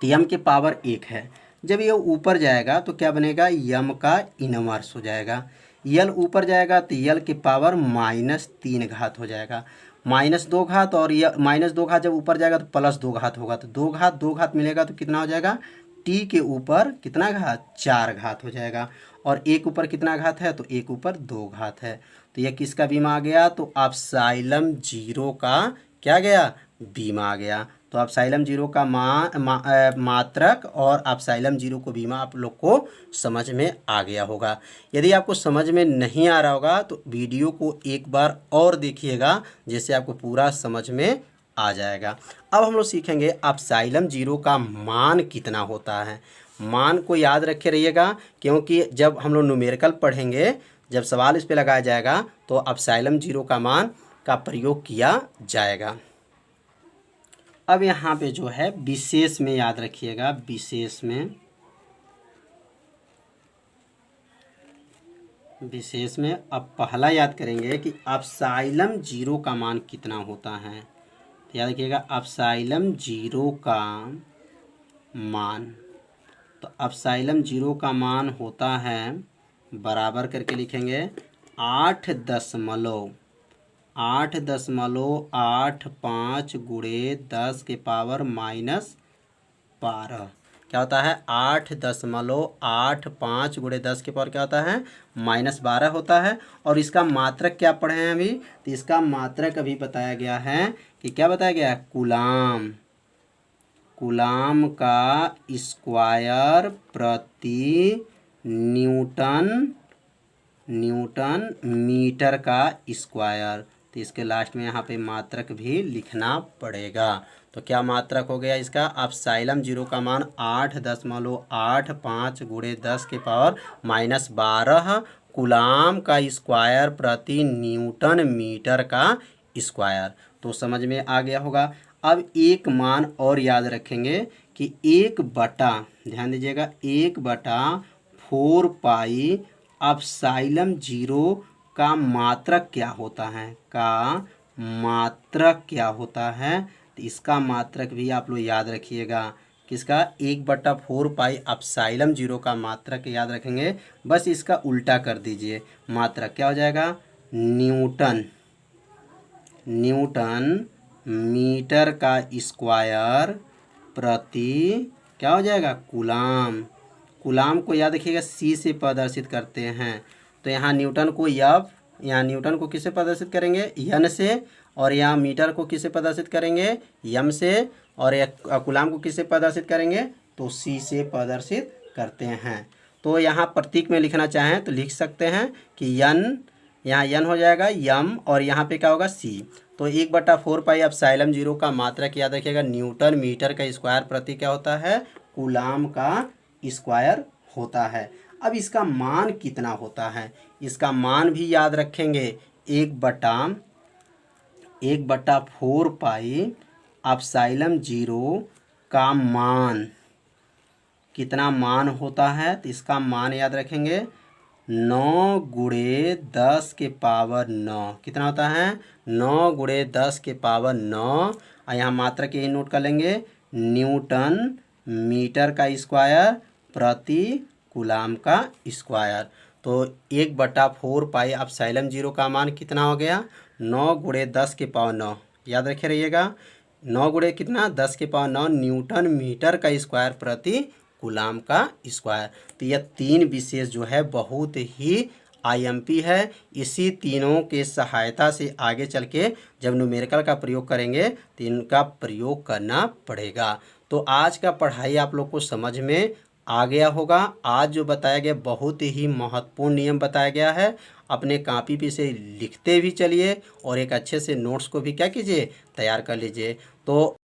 M के पावर 1 है। जब ये ऊपर जाएगा तो क्या बनेगा, M का इनवर्स हो जाएगा। L ऊपर जाएगा तो L के पावर -3 घात हो जाएगा, -2 घात, और यह -2 घात जब ऊपर जाएगा तो +2 घात होगा, तो 2 घात मिलेगा तो कितना हो जाएगा, T के ऊपर कितना घात, 4 घात हो जाएगा, और 1 ऊपर कितना घात है, तो 1 ऊपर 2 घात है। तो यह किसका बीमा आ गया, तो अपसाइलम जीरो का क्या गया, बीमा आ गया। तो अपसाइलम जीरो का मात्रक और अपसाइलम जीरो को बीमा आप लोग को समझ में आ गया होगा। यदि आपको समझ में नहीं आ रहा होगा तो वीडियो को एक बार और देखिएगा, जिससे आपको पूरा समझ में आ जाएगा। अब हम लोग सीखेंगे अपसाइलम जीरो का मान कितना होता है। मान को याद रखे रहिएगा, क्योंकि जब हम लोग न्यूमेरिकल पढ़ेंगे, जब सवाल इस पे लगाया जाएगा तो अपसाइलम जीरो का मान का प्रयोग किया जाएगा। अब यहाँ पे जो है विशेष में याद रखिएगा, विशेष में विशेष में अब पहला याद करेंगे कि एप्सिलॉन जीरो का मान कितना होता है। तो याद रखिएगा एप्सिलॉन जीरो का मान, तो एप्सिलॉन जीरो का मान होता है बराबर करके लिखेंगे 8.85 गुणे 10 के पावर -12। क्या होता है 8.85 गुणे 10 के पावर क्या होता है -12 होता है। और इसका मात्रक क्या पढ़े हैं अभी, तो इसका मात्रक अभी बताया गया है कि क्या बताया गया है, कूलाम का स्क्वायर प्रति न्यूटन मीटर का स्क्वायर। तो इसके लास्ट में यहाँ पे मात्रक भी लिखना पड़ेगा। तो क्या मात्रक हो गया इसका, एप्सिलॉन जीरो का मान 8.85 गुणे 10 के पावर -12 कूलाम का स्क्वायर प्रति न्यूटन मीटर का स्क्वायर। तो समझ में आ गया होगा। अब एक मान और याद रखेंगे कि 1/, ध्यान दीजिएगा, 1/4 पाई एप्सिलॉन जीरो का मात्रक क्या होता है, तो इसका मात्रक भी आप लोग याद रखिएगा। किसका, 1/4 पाई एप्सिलॉन जीरो का मात्रक याद रखेंगे। बस इसका उल्टा कर दीजिए, मात्रक क्या हो जाएगा, न्यूटन मीटर का स्क्वायर प्रति क्या हो जाएगा, कूलाम को याद रखिएगा C से प्रदर्शित करते हैं। तो यहाँ न्यूटन को यहाँ न्यूटन को किससे प्रदर्शित करेंगे, N से, और यहाँ मीटर को किससे प्रदर्शित करेंगे, M से, और कूलाम को किससे प्रदर्शित करेंगे, तो C से प्रदर्शित करते हैं। तो यहाँ प्रतीक में लिखना चाहें तो लिख सकते हैं कि N, यहाँ N हो जाएगा M, और यहाँ पे क्या होगा C। तो 1/4 पाई एप्सिलॉन जीरो का मात्रक याद रखिएगा न्यूटन मीटर का स्क्वायर प्रति क्या होता है, कूलाम का स्क्वायर होता है। अब इसका मान कितना होता है, इसका मान भी याद रखेंगे, 1/4 पाई एप्सिलॉन जीरो का मान कितना मान होता है, तो इसका मान याद रखेंगे 9 गुणे 10 के पावर 9। कितना होता है, 9 गुणे 10 के पावर 9। और यहाँ मात्रक यही नोट कर लेंगे, न्यूटन मीटर का स्क्वायर प्रति कूलाम का स्क्वायर। तो 1/4 पाई एप्सिलॉन जीरो का मान कितना हो गया, 9 गुणे 10 के पावर 9। याद रखे रहिएगा, 9 गुणे कितना, 10 के पावर 9 न्यूटन मीटर का स्क्वायर प्रति कूलाम का स्क्वायर। तो यह तीन विशेष जो है बहुत ही IMP है। इसी तीनों के सहायता से आगे चल के जब न्यूमेरिकल का प्रयोग करेंगे तो इनका प्रयोग करना पड़ेगा। तो आज का पढ़ाई आप लोग को समझ में आ गया होगा। आज जो बताया गया बहुत ही महत्वपूर्ण नियम बताया गया है। अपने कॉपी पे से लिखते भी चलिए और एक अच्छे से नोट्स को भी क्या कीजिए, तैयार कर लीजिए। तो